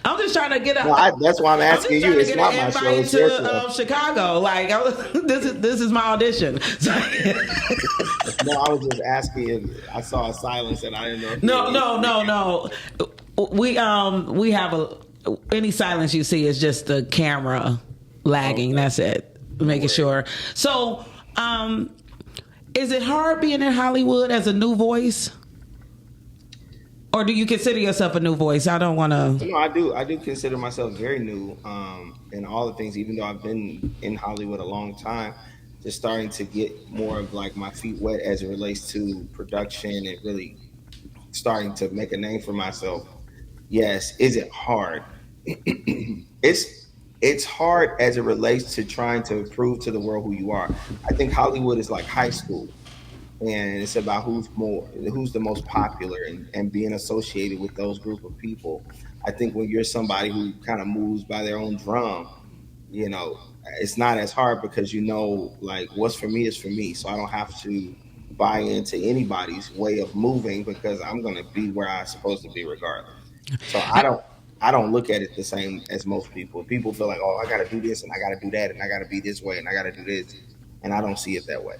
I'm just trying to get up. No, that's why I'm asking you. It's not my show. It's your show. Chicago. Like, this is my audition. No, I was just asking if I saw a silence and I didn't know. No. We have any silence you see is just the camera lagging. Okay. That's it. Making sure. So, is it hard being in Hollywood as a new voice? Or do you consider yourself a new voice? I don't want to... No, I do consider myself very new in all the things, even though I've been in Hollywood a long time, just starting to get more of like my feet wet as it relates to production and really starting to make a name for myself. Yes. Is it hard? It's hard as it relates to trying to prove to the world who you are. I think Hollywood is like high school. and it's about who's the most popular, and being associated with those group of people. I think when you're somebody who kind of moves by their own drum, you know, it's not as hard because you know, like, what's for me is for me. So I don't have to buy into anybody's way of moving because I'm going to be where I'm supposed to be regardless. So I don't look at it the same as most people. People feel like, oh, I got to do this and I got to do that and I got to be this way and I got to do this, and I don't see it that way.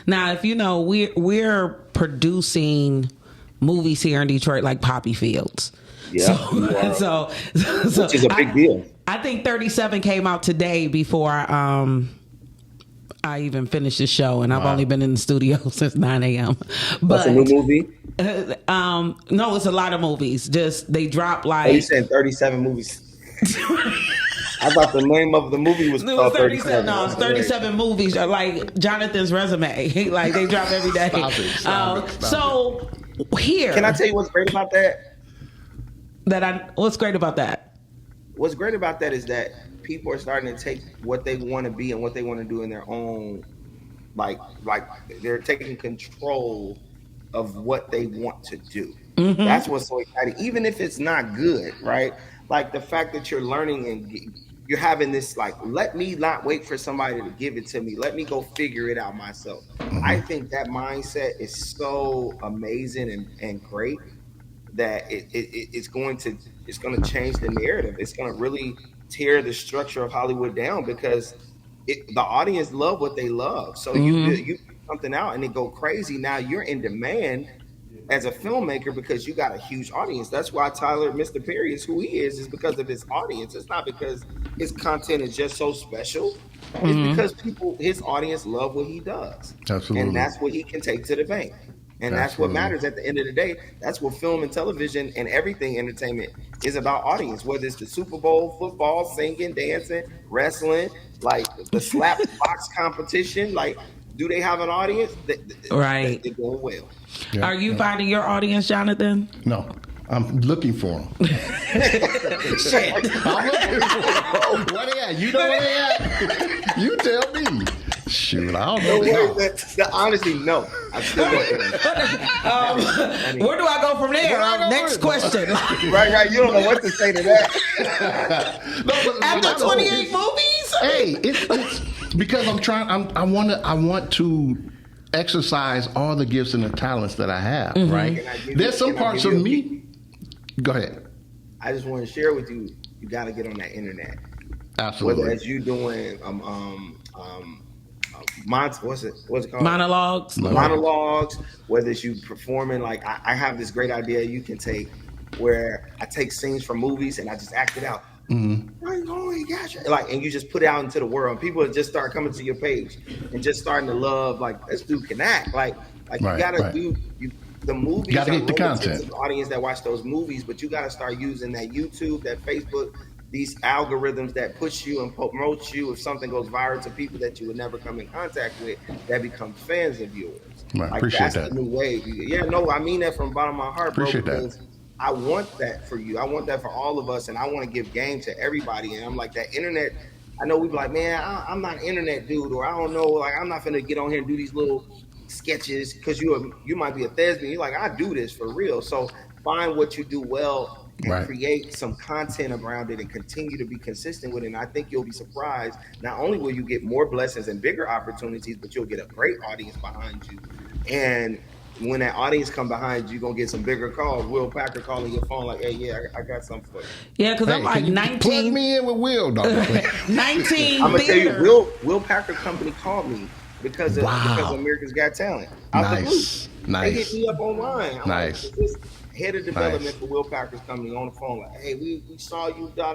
Now, if you know, we're producing movies here in Detroit like Poppy Fields. Yeah, So which is a big deal. I think 37 came out today before I even finished the show, and I've only been in the studio since 9 a.m. What's a new movie? No, it's a lot of movies. Just they drop like. Oh, you said 37 movies. I thought the name of the movie was called 37. No, it's 37 movies. Like Johnathan's resume. Like they drop every day. Stop it. So here. Can I tell you what's great about that? What's great about that? What's great about that is that people are starting to take what they want to be and what they want to do in their own, like they're taking control of what they want to do. Mm-hmm. That's what's so exciting. Even if it's not good, right? Like the fact that you're learning and you're having this, like, let me not wait for somebody to give it to me. Let me go figure it out myself. Mm-hmm. I think that mindset is so amazing and great that it's going to change the narrative. It's going to really tear the structure of Hollywood down because the audience love what they love. So you put something out and it go crazy. Now you're in demand as a filmmaker because you got a huge audience. That's why Tyler, Mr. Perry, is who he is because of his audience. It's not because his content is just so special. It's because his audience love what he does. Absolutely. And that's what he can take to the bank. And that's what matters at the end of the day. That's what film and television and everything entertainment is about, audience. Whether it's the Super Bowl, football, singing, dancing, wrestling, like the slap box competition, like, do they have an audience? Right. They're going well. Yeah. Are you finding your audience, Johnathan? No. I'm looking for them. Shit. I'm looking for them. Where they at? You know where they at? You tell me. Shoot, I don't know. Honestly, no. I'm still looking. Where do I go from there? Next question. Right. You don't know what to say to that. After 28 movies? Hey, it's because I want to exercise all the gifts and the talents that I have, right? There's some parts of me. Go ahead. I just want to share with you, you got to get on that internet. Absolutely. Whether it's you doing what's it called? Monologues. Whether it's you performing, like I have this great idea you can take where I take scenes from movies and I just act it out. Like, and you just put it out into the world. People just start coming to your page and just starting to love, like, this dude can act. Like you gotta do the movies. You gotta get the content. To the audience that watch those movies, but you gotta start using that YouTube, that Facebook, these algorithms that push you and promote you. If something goes viral to people that you would never come in contact with, that become fans of yours. Right, like, appreciate that's that. the new wave. Yeah, no, I mean that from the bottom of my heart, Appreciate bro. that. I want that for you. I want that for all of us, and I want to give game to everybody. And I'm like, that internet, I know we be like, man, I'm not an internet dude, or I don't know, like, I'm not gonna get on here and do these little sketches because you might be a thespian. You're like, I do this for real. So find what you do well and create some content around it and continue to be consistent with it. And I think you'll be surprised. Not only will you get more blessings and bigger opportunities, but you'll get a great audience behind you. And when that audience come behind you, you're going to get some bigger calls. Will Packer calling your phone like, hey, yeah, I got something for you. Yeah, because I'm like 19. Plug me in with Will, dog. 19 I'm going to tell you, Will Packer Company called me because of America's Got Talent. Nice. They hit me up online. Nice. Head of development for Will Packer's company on the phone, like, hey, we saw you, da.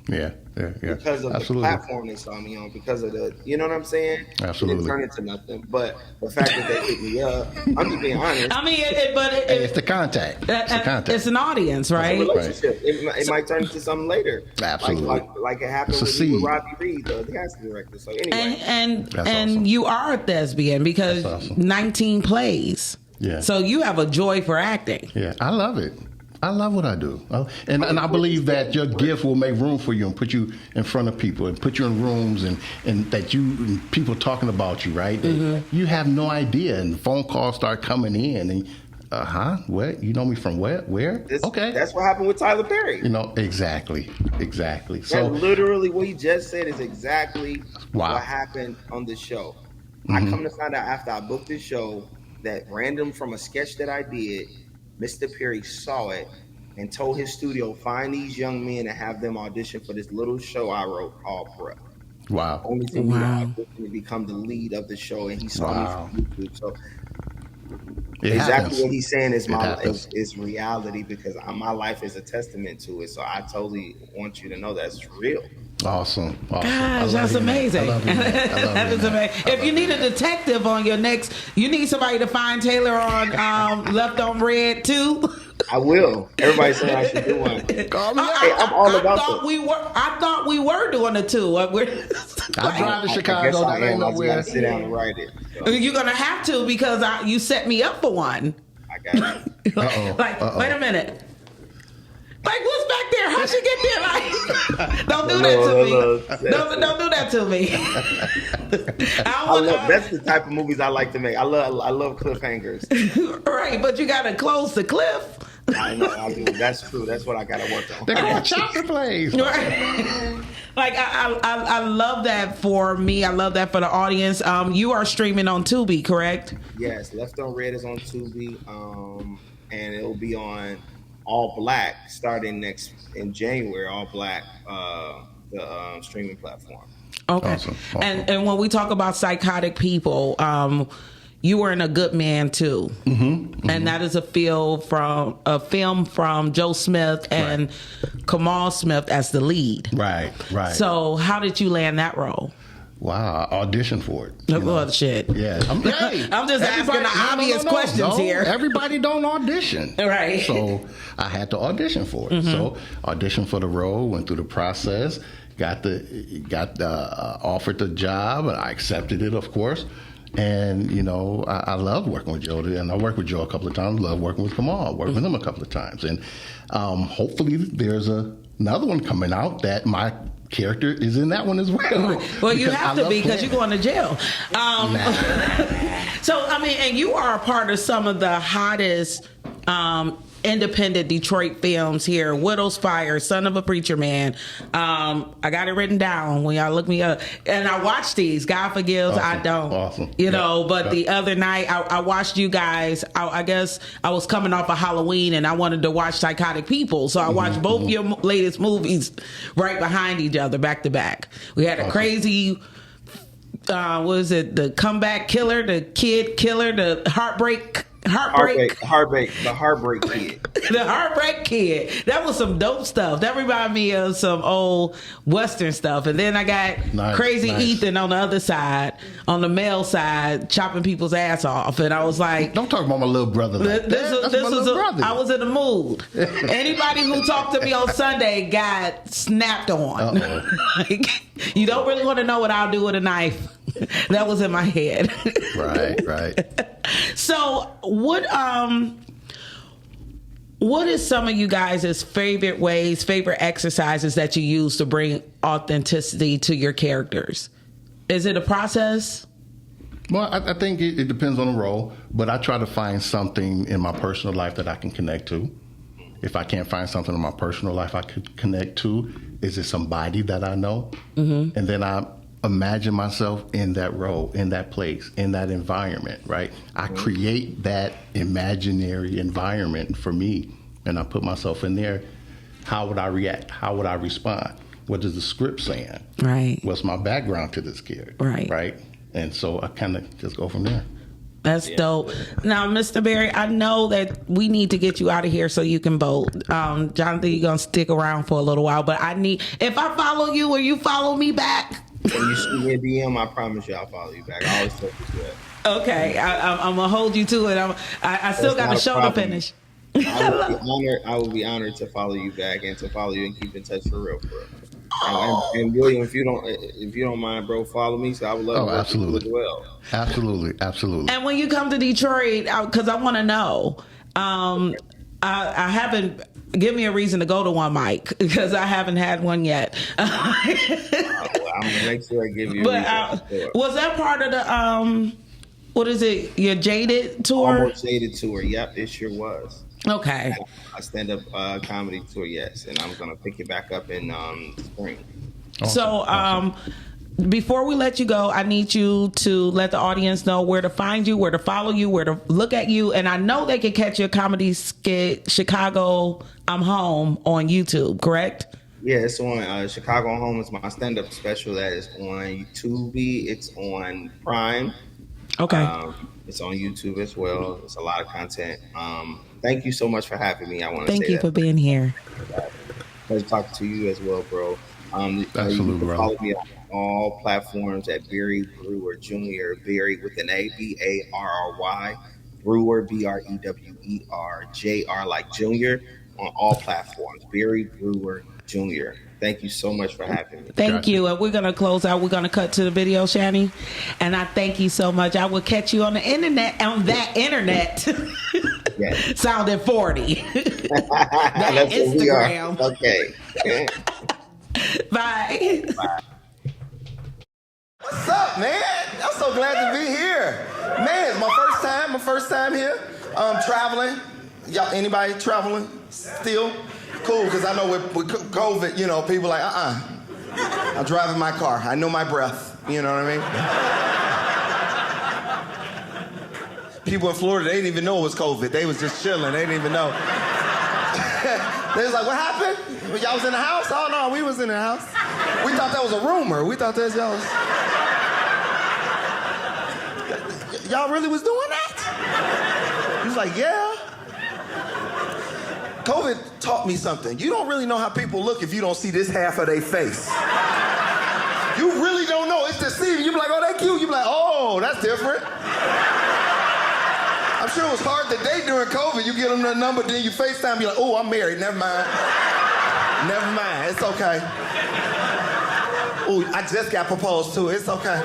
Yeah. Because of the platform they saw me on, because of the, you know what I'm saying? Absolutely. It didn't turn into nothing. But the fact that they hit me up, I'm just being honest. I mean, it's the contact. It's an audience, right? It's a relationship. It might turn into something later. Absolutely. Like it happened with Robbie Reed, the casting director. So anyway. And awesome. You are a thespian because 19 plays. Yeah. So you have a joy for acting. Yeah, I love it. I love what I do. And I believe that your gift will make room for you and put you in front of people and put you in rooms and that and people talking about you, right? You have no idea, and phone calls start coming in and what? You know me from where? Okay. That's what happened with Tyler Perry. You know, exactly. So literally what he just said is exactly what happened on the show. I come to find out after I booked this show that random from a sketch that I did, Mr. Perry saw it and told his studio, find these young men and have them audition for this little show I wrote called Brewer. Wow. Only for me to audition to become the lead of the show, and he saw me from YouTube. So exactly what he's saying is reality, because my life is a testament to it. So I totally want you to know that's real. Awesome. Gosh, that's amazing. That is amazing. If you need a detective on your next, you need somebody to find Taylor on Left on Red too. I will. Everybody said I should do one. Call me. I'm all about that. I thought we were doing it too. I drive to Chicago. I ain't nowhere. Sit down and write it. So. You're gonna have to, because you set me up for one. I got you. Wait a minute. Like, what's back there? How'd she get there? Like, don't do that to me. Don't do that to me. That's the type of movies I like to make. I love cliffhangers. Right, but you gotta close the cliff. I know. I do. That's true. That's what I gotta work on. They're gonna chop the place. Right. Like I love that for me. I love that for the audience. You are streaming on Tubi, correct? Yes, Left on Red is on Tubi, and it'll be on All Black starting in January. All Black, the streaming platform. Okay. Awesome. And when we talk about psychotic people, you were in A Good Man too, and that is a film from Joe Smith and Kamal Smith as the lead. Right. So how did you land that role? Wow, I auditioned for it. Oh, shit. Yeah. I'm just asking the obvious questions here. Everybody don't audition. Right. So I had to audition for it. So auditioned for the role, went through the process, got offered the job, and I accepted it, of course. And, I love working with Joe. And I worked with Joe a couple of times. Love working with Kamal. Worked with him a couple of times. And hopefully there's another one coming out that my character is in that one as well. Well, you have to be, because you're going to jail. So, and you are a part of some of the hottest independent Detroit films here. Widow's Fire, Son of a Preacher Man. I got it written down when y'all look me up. And I watched these. God forgives, awesome. I don't. Awesome. But the other night, I watched you guys. I guess I was coming off of Halloween and I wanted to watch Psychotic People. So I watched both your latest movies right behind each other, back to back. We had a crazy... what is it? The Comeback Killer, the Kid Killer, the Heartbreak Kid. The Heartbreak Kid. The Heartbreak Kid. That was some dope stuff. That reminded me of some old Western stuff. And then I got Crazy Ethan on the other side, on the male side, chopping people's ass off. And I was like, don't talk about my little brother. This was brother. I was in the mood. Anybody who talked to me on Sunday got snapped on. Like, you don't really want to know what I'll do with a knife. That was in my head. Right. So what is some of you guys' favorite exercises that you use to bring authenticity to your characters? Is it a process? Well, I think it depends on the role, but I try to find something in my personal life that I can connect to. If I can't find something in my personal life I could connect to, is it somebody that I know? And then I imagine myself in that role, in that place, in that environment, right? I create that imaginary environment for me, and I put myself in there. How would I react? How would I respond? What is the script saying? Right. What's my background to this character? Right. And so I kind of just go from there. That's dope. Now, Mr. Berry, I know that we need to get you out of here so you can vote. Johnathan, you're going to stick around for a little while, but if I follow you, will you follow me back? When you shoot me a DM, I promise you I'll follow you back. I always tell you that. Okay, I'm gonna hold you to it. I still got a show to finish. I will be honored to follow you back and to follow you and keep in touch for real. And William, if you don't mind, bro, follow me. So I would love to work with you as well. Absolutely. And when you come to Detroit, because I want to know, I haven't. Give me a reason to go to one, Mike, because I haven't had one yet. Well, I'm gonna make sure I give you. But was that part of the what is it? Your Jaded tour? Almost Jaded tour. Yep, it sure was. Okay. A stand-up comedy tour, yes, and I'm gonna pick it back up in spring. So, before we let you go, I need you to let the audience know where to find you, where to follow you, where to look at you. And I know they can catch your comedy skit, Chicago I'm Home, on YouTube, correct? Yeah, it's on Chicago I'm Home. It's my stand-up special that is on Tubi. It's on Prime. Okay. It's on YouTube as well. It's a lot of content. Thank you so much for having me. I want to Thank you for being here. Pleasure talking to you as well, bro. Absolutely, you can bro. follow me on all platforms at Barry Brewer Jr. Barry with an A, Barry. Brewer, Brewer, Jr. like Junior, on all platforms. Barry Brewer Jr. Thank you so much for having me. Thank you. And we're going to close out. We're going to cut to the video, Shani. And I thank you so much. I will catch you on the internet, Yes. Sounding 40. that That's Instagram. Okay. Bye. What's up, man? I'm so glad to be here. Man, it's my first time here. Traveling. Y'all, anybody traveling still? Cool, because I know with COVID, you know, people like, I'm driving my car. I know my breath. You know what I mean? People in Florida, they didn't even know it was COVID. They was just chilling. They didn't even know. They was like, what happened? Y'all was in the house? Oh, no, we was in the house. We thought that was a rumor. We thought that y'all was... Y'all really was doing that? He was like, yeah. COVID taught me something. You don't really know how people look if you don't see this half of their face. You really don't know. It's deceiving. You be like, oh, that cute. You be like, oh, that's different. I'm sure it was hard to date during COVID. You get them the number, then you FaceTime, be like, oh, I'm married. Never mind. Never mind. It's okay. Oh, I just got proposed to. It's okay.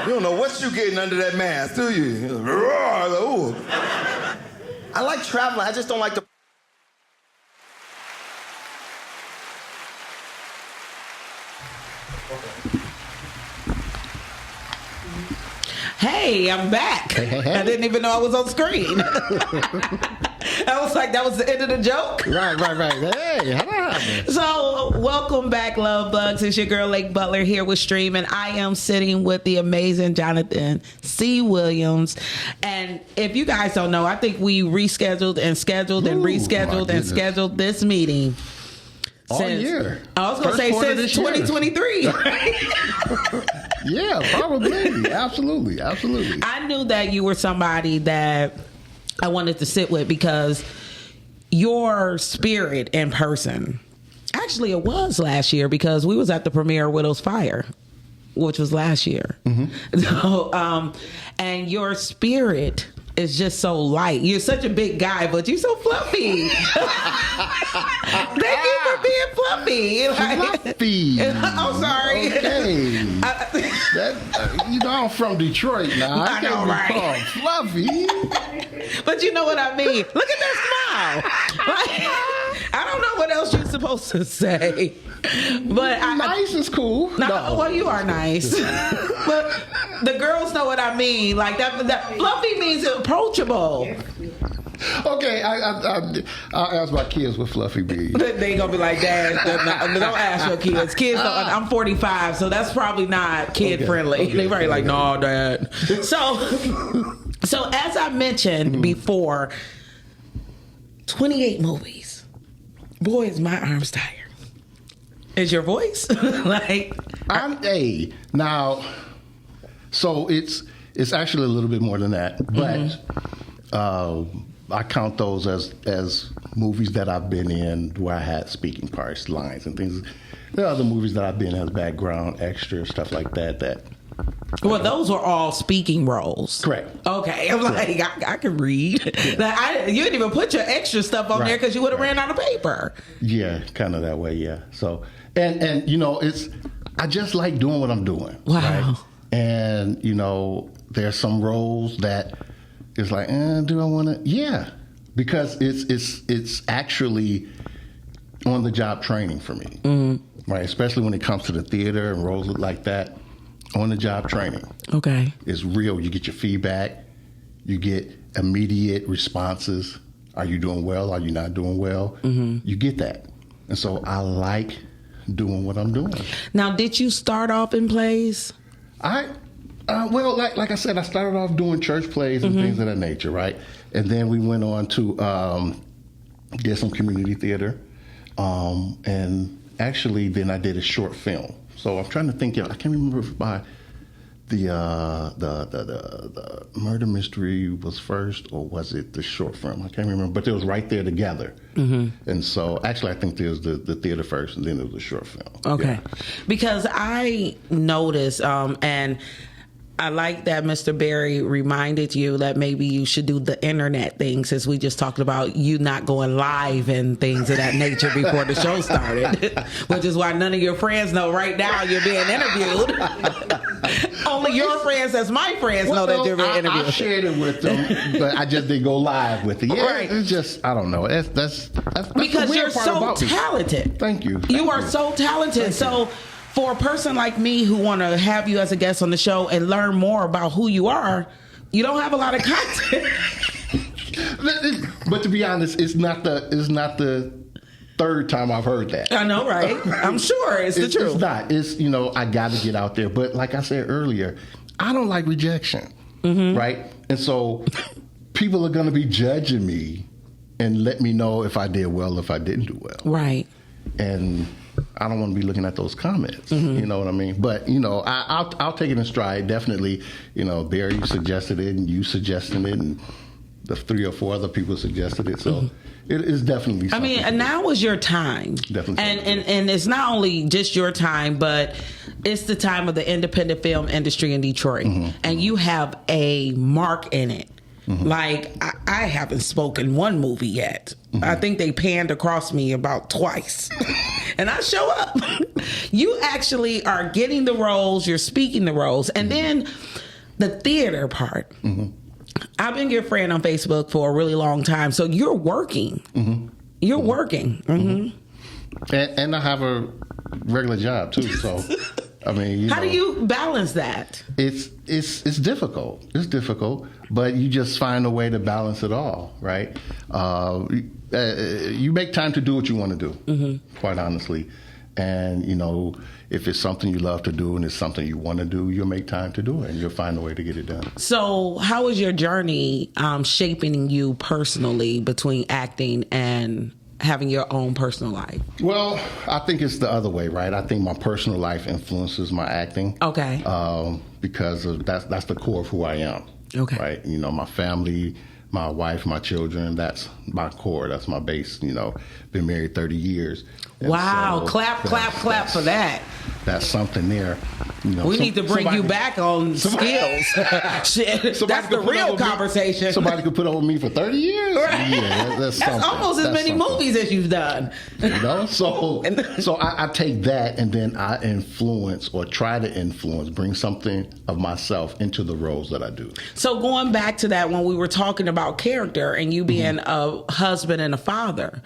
You don't know what you getting under that mask, do you? Ooh. I like traveling. I just don't like to... Hey, I'm back. Hey. I didn't even know I was on screen. I was like, that was the end of the joke. Right. Hey, how that happen? So, welcome back, Love Bugs. It's your girl, Lake Butler, here with Stream, and I am sitting with the amazing Johnathan C. Williams. And if you guys don't know, I think we rescheduled and scheduled and rescheduled and scheduled this meeting. All year. I was going to say since 2023. Yeah, probably. Absolutely. I knew that you were somebody that I wanted to sit with because your spirit in person, actually it was last year because we was at the premiere of Widow's Fire, which was last year. Mm-hmm. So, and your spirit is just so light. You're such a big guy, but you're so fluffy. Thank you for being fluffy. Fluffy. I'm sorry. Okay. I'm from Detroit now. I know, right? Be called fluffy. But you know what I mean. Look at that smile. I don't know what else you're supposed to say. But nice is cool. No. Well, you are nice. But the girls know what I mean. Like that fluffy means approachable. Okay, I'll ask my kids what fluffy means. They gonna be like, Dad, don't ask your kids. Kids, I'm 45, so that's probably not kid friendly. They probably like, no, Dad. So as I mentioned before, 28 movies. Boy, is my arms tired. Is your voice now? So it's actually a little bit more than that, but I count those as movies that I've been in where I had speaking parts, lines, and things. There are other movies that I've been as background extra, stuff like that. Well, those were all speaking roles. Correct. Okay, I'm like, I can read. Yeah. You didn't even put your extra stuff on there because you would have ran out of paper. Yeah, kind of that way. Yeah. So and I just like doing what I'm doing. Wow. Right? And there's some roles that it's like, do I want to? Yeah, because it's actually on the job training for me, right? Especially when it comes to the theater and roles like that. On the job training, Okay. it's real. You get your feedback, you get immediate responses. Are you doing well? Are you not doing well? You get that, and so I like doing what I'm doing. Now, did you start off in plays? Well, like I said, I started off doing church plays and things of that nature, right? And then we went on to get some community theater, and actually, then I did a short film. So I'm trying to think. I can't remember if by the murder mystery was first, or was it the short film? I can't remember, but it was right there together. And so, actually, I think there was the theater first, and then there was the short film. Okay, Yeah. because I noticed, and I like that Mr. Berry reminded you that maybe you should do the internet thing, since we just talked about you not going live and things of that nature before the show started, which is why none of your friends know right now you're being interviewed. Only your friends, as my friends, know that you're being interviewed. I shared it with them, but I just didn't go live with it. Yeah, Right. It's just, I don't know. That's Because the weird you're part so about me. talented. Thank you. You are so talented. So for a person like me who want to have you as a guest on the show and learn more about who you are, you don't have a lot of content. But to be honest, it's not the third time I've heard that. I know, right? I'm sure it's the truth. It's not. It's, I got to get out there. But like I said earlier, I don't like rejection, right? And so people are going to be judging me and let me know if I did well, if I didn't do well. Right. And I don't want to be looking at those comments. You know what I mean? But, I'll take it in stride. Definitely, Barry suggested it, and you suggested it, and the 3 or 4 other people suggested it. So it is definitely something. And now is your time. Definitely. And it's not only just your time, but it's the time of the independent film industry in Detroit. And you have a mark in it. Like, I haven't spoken one movie yet. I think they panned across me about twice. And I show up. You actually are getting the roles, you're speaking the roles. And then the theater part. I've been your friend on Facebook for a really long time. So you're working. You're working. And I have a regular job, too. So, I mean, How do you balance that? It's difficult. It's difficult, but you just find a way to balance it all, right? You make time to do what you want to do, quite honestly. And, if it's something you love to do and it's something you want to do, you'll make time to do it and you'll find a way to get it done. So how is your journey shaping you personally between acting and having your own personal life? Well, I think it's the other way, right? I think my personal life influences my acting. Okay. Because that's the core of who I am. Okay. Right? My family, my wife, my children, that's my core. That's my base. Been married 30 years. And wow. so Clap for that. That's something there. We need to bring you back on skills. Shit, that's the real conversation. Somebody could put on me for 30 years? Right. Yeah, that's almost as many movies as you've done. So I take that and then I influence or try to influence, bring something of myself into the roles that I do. So going back to that, when we were talking about character and you being a husband and a father,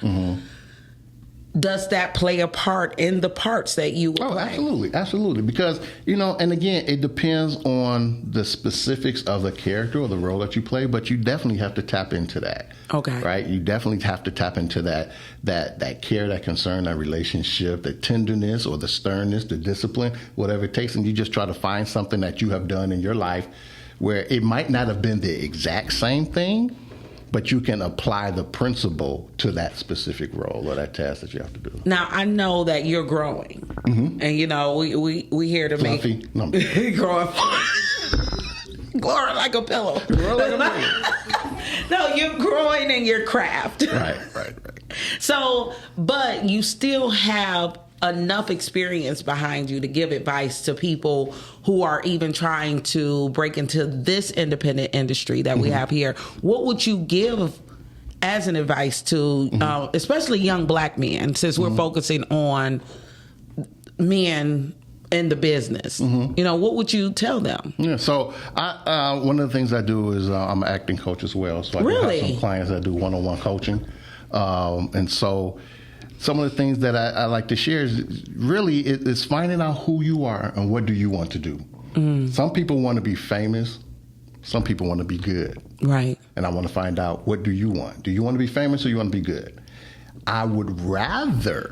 does that play a part in the parts that you play? Absolutely. Because, and again, it depends on the specifics of the character or the role that you play, but you definitely have to tap into that. Okay. Right? You definitely have to tap into that care, that concern, that relationship, the tenderness or the sternness, the discipline, whatever it takes. And you just try to find something that you have done in your life where it might not have been the exact same thing, but you can apply the principle to that specific role or that task that you have to do. Now, I know that you're growing. And, we here to Fluffy. make... growing. Growing like a pillow. No, you're growing in your craft. Right. So, but you still have enough experience behind you to give advice to people who are even trying to break into this independent industry that we have here. What would you give as an advice to especially young black men, since we're focusing on men in the business, what would you tell them? Yeah, so I one of the things I do is I'm an acting coach as well. So I do have some clients that do one-on-one coaching. And so some of the things that I like to share is really it's finding out who you are and what do you want to do. Some people want to be famous. Some people want to be good. Right. And I want to find out, what do you want? Do you want to be famous or you want to be good? I would rather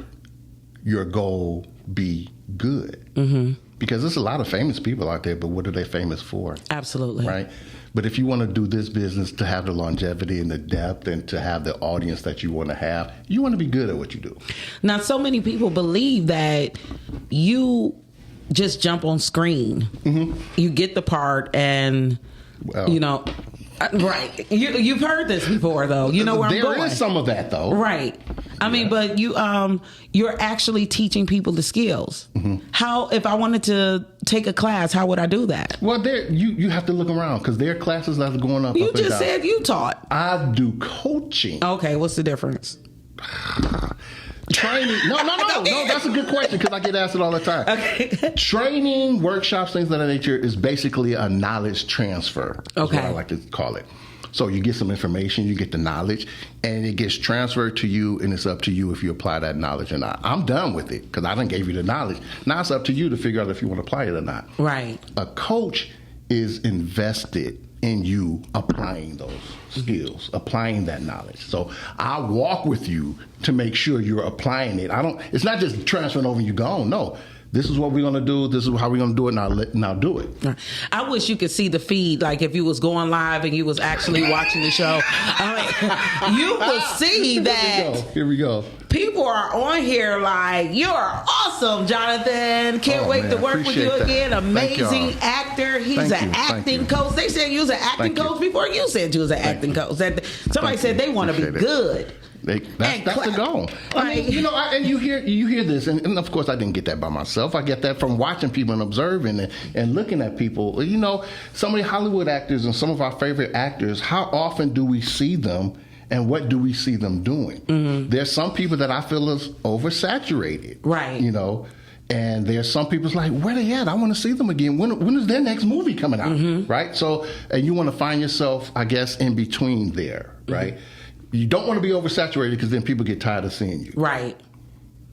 your goal be good. Because there's a lot of famous people out there, but what are they famous for? Absolutely. Right? But if you want to do this business to have the longevity and the depth and to have the audience that you want to have, you want to be good at what you do. Now, so many people believe that you just jump on screen. You get the part and, right. You've heard this before, though. You know where I'm going. There is some of that, though. Right. I mean, but you're actually teaching people the skills. How, if I wanted to take a class, how would I do that? Well, you have to look around because there are classes that are going up. You just said you taught. I do coaching. Okay, what's the difference? Training. No, that's a good question because I get asked it all the time. Okay. Training, workshops, things of that nature is basically a knowledge transfer. Is what I like to call it. So you get some information, you get the knowledge, and it gets transferred to you, and it's up to you if you apply that knowledge or not. I'm done with it because I done gave you the knowledge. Now it's up to you to figure out if you want to apply it or not. Right. A coach is invested in you applying those skills, applying that knowledge. So I walk with you to make sure you're applying it. It's not just transferring over and you gone. No. This is what we're going to do. This is how we're going to do it. Now do it. I wish you could see the feed, like if you was going live and you was actually watching the show. You would see that. Here we go. People are on here like, you're awesome, Johnathan. Can't wait to work with you again. Amazing actor. He's an acting coach. They said you was an acting coach before you said you was an acting coach. Somebody said they want to be good. That's the goal. I mean, and you hear this, and of course I didn't get that by myself. I get that from watching people and observing and looking at people. Some of the Hollywood actors and some of our favorite actors, how often do we see them and what do we see them doing? There's some people that I feel is oversaturated. Right. And there's some people's like, where they at? I want to see them again. When is their next movie coming out? Right? So, and you want to find yourself, I guess, in between there, right? You don't want to be oversaturated because then people get tired of seeing you. Right.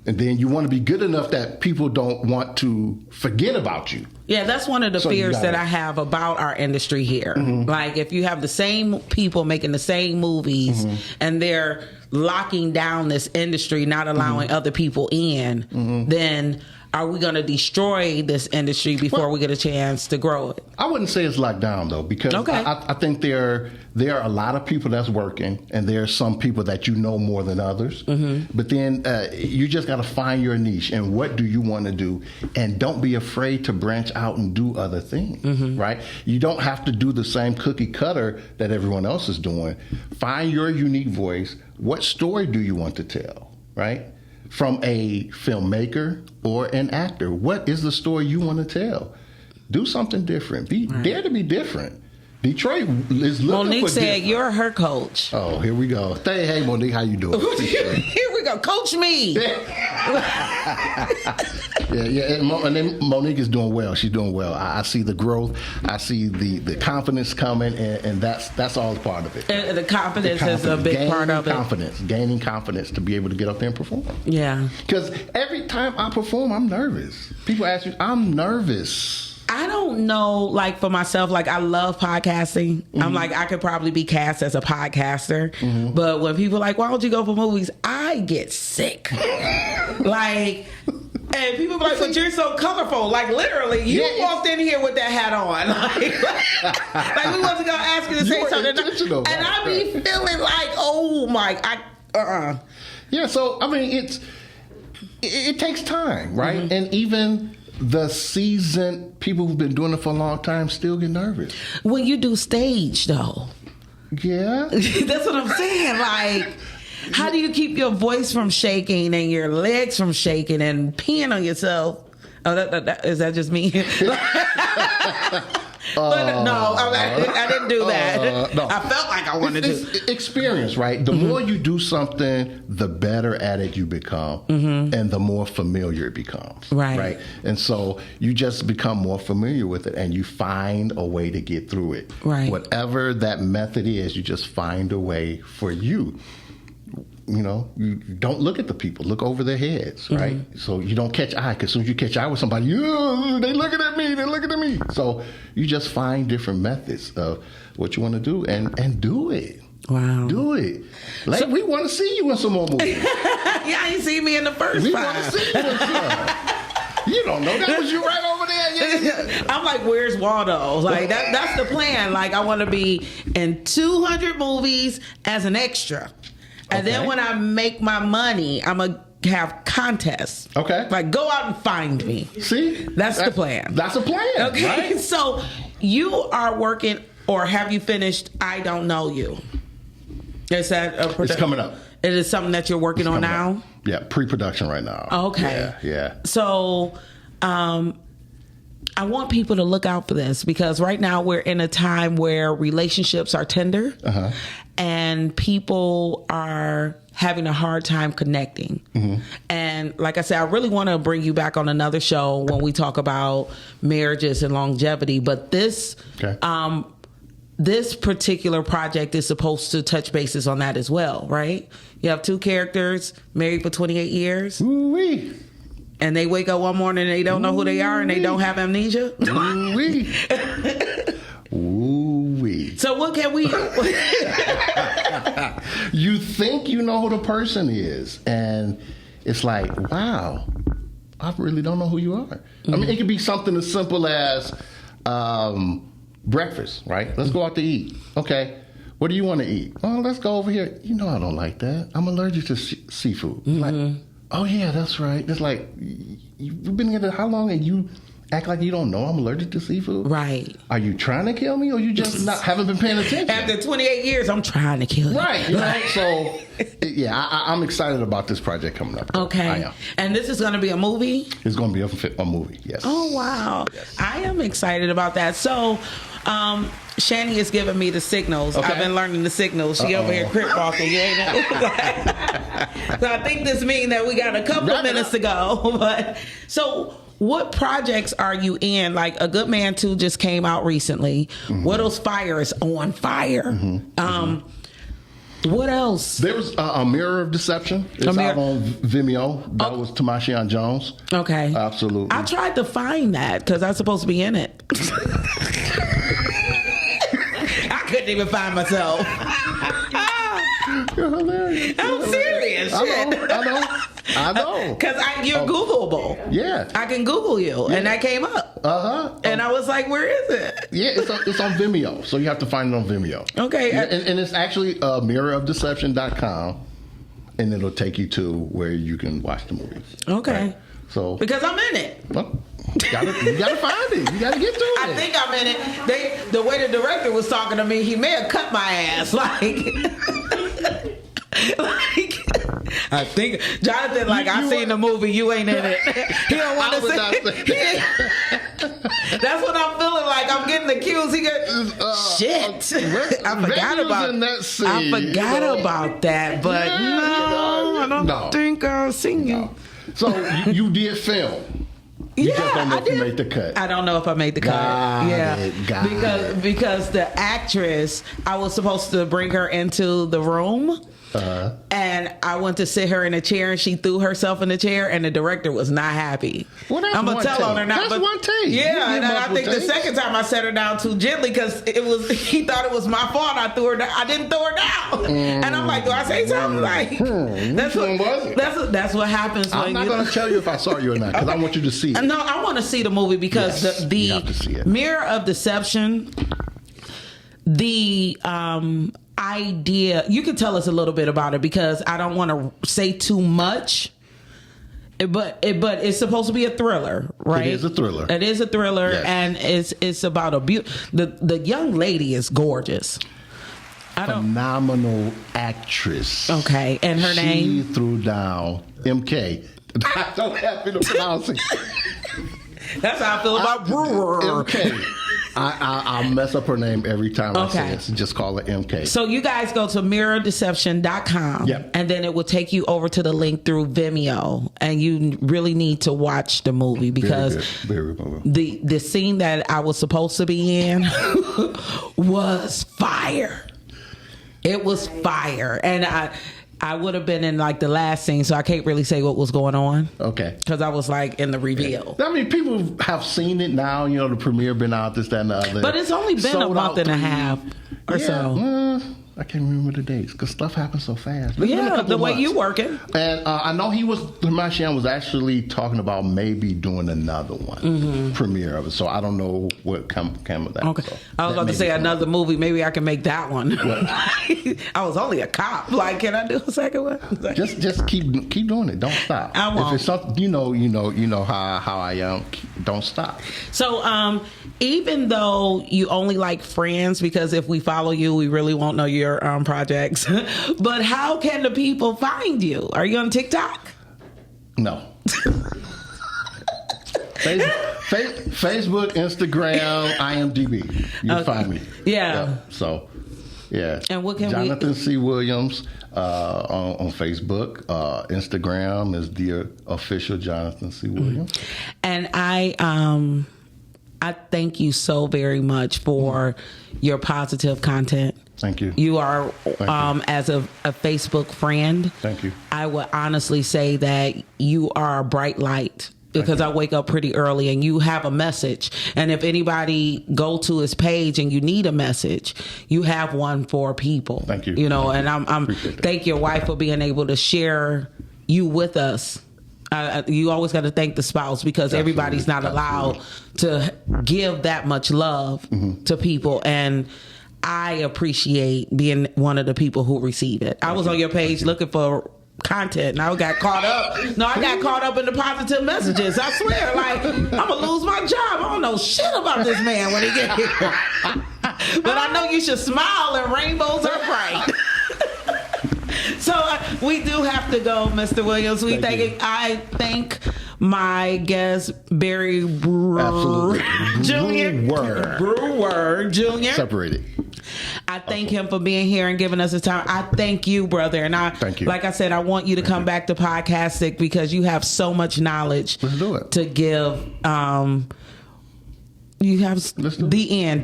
And then you want to be good enough that people don't want to forget about you. Yeah, that's one of the fears that I have about our industry here. Like, if you have the same people making the same movies and they're locking down this industry, not allowing other people in, then are we going to destroy this industry before we get a chance to grow it? I wouldn't say it's locked down, though, because I think there are a lot of people that's working, and there are some people that you know more than others. But then you just got to find your niche, and what do you want to do? And don't be afraid to branch out and do other things, right? You don't have to do the same cookie cutter that everyone else is doing. Find your unique voice. What story do you want to tell, right? From a filmmaker or an actor, what is the story you want to tell? Do something different. Dare to be different. Detroit is looking Monique for said different. You're her coach. Oh, here we go. Hey, Monique, how you doing? Here we go. Coach me. And then Monique is doing well. She's doing well. I see the growth. I see the confidence coming, and that's all part of it. And the confidence is a big part of it. Gaining confidence to be able to get up there and perform. Yeah. Because every time I perform, I'm nervous. People ask me, I'm nervous. I don't know, like for myself, like I love podcasting. I'm like, I could probably be cast as a podcaster. But when people are like, why don't you go for movies? I get sick. And people be like, but you're so colorful. Like literally, you walked in here with that hat on. Like we wasn't going to ask you to say something. And I be feeling like, oh my, Yeah, so I mean, it takes time, right? And even the seasoned people who've been doing it for a long time still get nervous. When you do stage, though. Yeah. That's what I'm saying. Like, how do you keep your voice from shaking and your legs from shaking and peeing on yourself? Oh, is that just me? But no, I didn't do that. No. I felt like I wanted to. It's experience, right? The more you do something, the better at it you become, and the more familiar it becomes. Right. And so you just become more familiar with it, and you find a way to get through it. Right. Whatever that method is, you just find a way for you. You know, you don't look at the people, look over their heads, right? So you don't catch eye, because as soon as you catch eye with somebody, they looking at me. So you just find different methods of what you want to do and do it. Wow. Do it. Like, we want to see you in some more movies. Yeah, you see me in the first We five. want to see you in some. You don't know. That was you right over there. Yeah. I'm like, where's Waldo? Like, that's the plan. Like, I want to be in 200 movies as an extra. And then when I make my money, I'm going to have contests. Okay. Like, go out and find me. See? That's the plan. That's a plan. Okay. Right? So you are working, or have you finished I Don't Know You? Is that a production? It's coming up. It is something that you're working on now? Up. Yeah, pre-production right now. Okay. Yeah. So, I want people to look out for this, because right now we're in a time where relationships are tender and people are having a hard time connecting. And like I said, I really want to bring you back on another show when we talk about marriages and longevity. But this, this particular project is supposed to touch bases on that as well, right? You have two characters married for 28 years. Ooh-wee. And they wake up one morning and they don't know who they are and they don't have amnesia. Ooh-wee. Ooh-wee. So what can we do? You think you know who the person is, and it's like, wow, I really don't know who you are. I mean, it could be something as simple as breakfast, right? Let's go out to eat. Okay. What do you want to eat? Oh, let's go over here. You know I don't like that. I'm allergic to seafood. Like, oh, yeah, that's right. It's like, you've been here how long, and you act like you don't know I'm allergic to seafood? Right. Are you trying to kill me, or you just haven't been paying attention? After 28 years, I'm trying to kill you. Right. You know? So, yeah, I'm excited about this project coming up. Okay. I am. And this is going to be a movie? It's going to be a movie, yes. Oh, wow. Yes. I am excited about that. So, Shani is giving me the signals. Okay. I've been learning the signals. She over here crip walking. You ain't know. So I think this means that we got a couple of minutes to go. But so what projects are you in? Like A Good Man 2 just came out recently. Widow's Fire is on fire. What else? There was a Mirror of Deception. It's out on Vimeo. That was Tamashian Jones. Okay. Absolutely. I tried to find that because I'm supposed to be in it. I couldn't even find myself. You're hilarious. I'm serious. I know. Because you're Googleable. Yeah. I can Google you, and that came up. And I was like, where is it? Yeah, it's on Vimeo, so you have to find it on Vimeo. Okay. And it's actually mirrorofdeception.com, and it'll take you to where you can watch the movies. Okay. Right? So because I'm in it. Well, you gotta find it. You gotta get to it. I think I'm in it. The way the director was talking to me, he may have cut my ass. I think Johnathan, I seen the movie, you ain't in it. He don't want to say it. That's what I'm feeling like. I'm getting accused. He got shit. I forgot about that, but I don't think I've seen you. So you did film. You just don't know if you made the cut. I don't know if I made the cut. Got it. Because the actress, I was supposed to bring her into the room. And I went to sit her in a chair, and she threw herself in the chair, and the director was not happy. Well, I'm gonna tell on her now. That's one take. Yeah, and I think the second time I set her down too gently because he thought it was my fault. I threw her down. I didn't throw her down, and I'm like, do I say something? That's what happens. I'm not gonna tell you if I saw you or not because I want you to see it. No, I want to see the movie because you have to see it. Mirror of Deception. The idea, you can tell us a little bit about it because I don't want to say too much, but it's supposed to be a thriller, right? It is a thriller. It is a thriller, yes. And it's about the young lady is gorgeous. Phenomenal actress. Okay, and her name? She threw down MK. I'm so happy to pronounce it. That's how I feel about Brewer. MK. I'll mess up her name every time I say it. So just call her MK. So you guys go to mirrordeception.com. Yep. And then it will take you over to the link through Vimeo. And you really need to watch the movie because very good. the scene that I was supposed to be in was fire. It was fire. And I would have been in like the last scene, so I can't really say what was going on. Okay. Because I was like in the reveal. I mean, people have seen it now. You know, the premiere been out, this, that, and the other. But it's only been a month and a half or so. I can't remember the dates because stuff happens so fast. Yeah, the way you working. And I know Martian was actually talking about maybe doing another one, premiere of it. So I don't know what came of that. Okay. So I was about to say another movie. Maybe I can make that one. I was only a cop. Like, can I do a second one? Just keep doing it. Don't stop. I won't. If it's something you know how I am. Don't stop. So even though you only like Friends, because if we follow you, we really won't know your projects. But how can the people find you? Are you on TikTok? No. Facebook, Instagram, IMDb. You'll find me. Yeah. So, yeah. And what can Johnathan C. Williams on Facebook. Instagram is the official Johnathan C. Williams. And I thank you so very much for your positive content. Thank you. You are, as a Facebook friend. Thank you. I would honestly say that you are a bright light because I wake up pretty early and you have a message. And if anybody go to his page and you need a message, you have one for people. Thank you. You know, and I'm thank your wife for being able to share you with us. You always got to thank the spouse because everybody's not allowed to give that much love to people. And I appreciate being one of the people who receive it. I was on your page looking for content and I got caught up. No, I got caught up in the positive messages. I swear, like, I'm going to lose my job. I don't know shit about this man when he get here. But I know you should smile and rainbows are bright. So we do have to go, Mr. Williams. I thank my guest, Barry Brewer Jr. Brewer Jr. Separated. I thank him for being here and giving us his time. I thank you, brother. And thank you. Like I said, I want you to come back to Podcastics because you have so much knowledge to give. You have the end. ...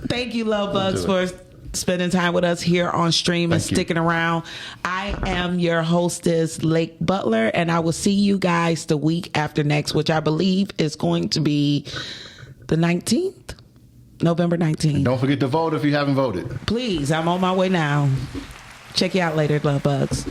Thank you, Love Bugs, for spending time with us here on stream and sticking around. I am your hostess, Lake Butler, and I will see you guys the week after next, which I believe is going to be the 19th, November 19th. And don't forget to vote if you haven't voted. Please, I'm on my way now. Check you out later, Love Bugs.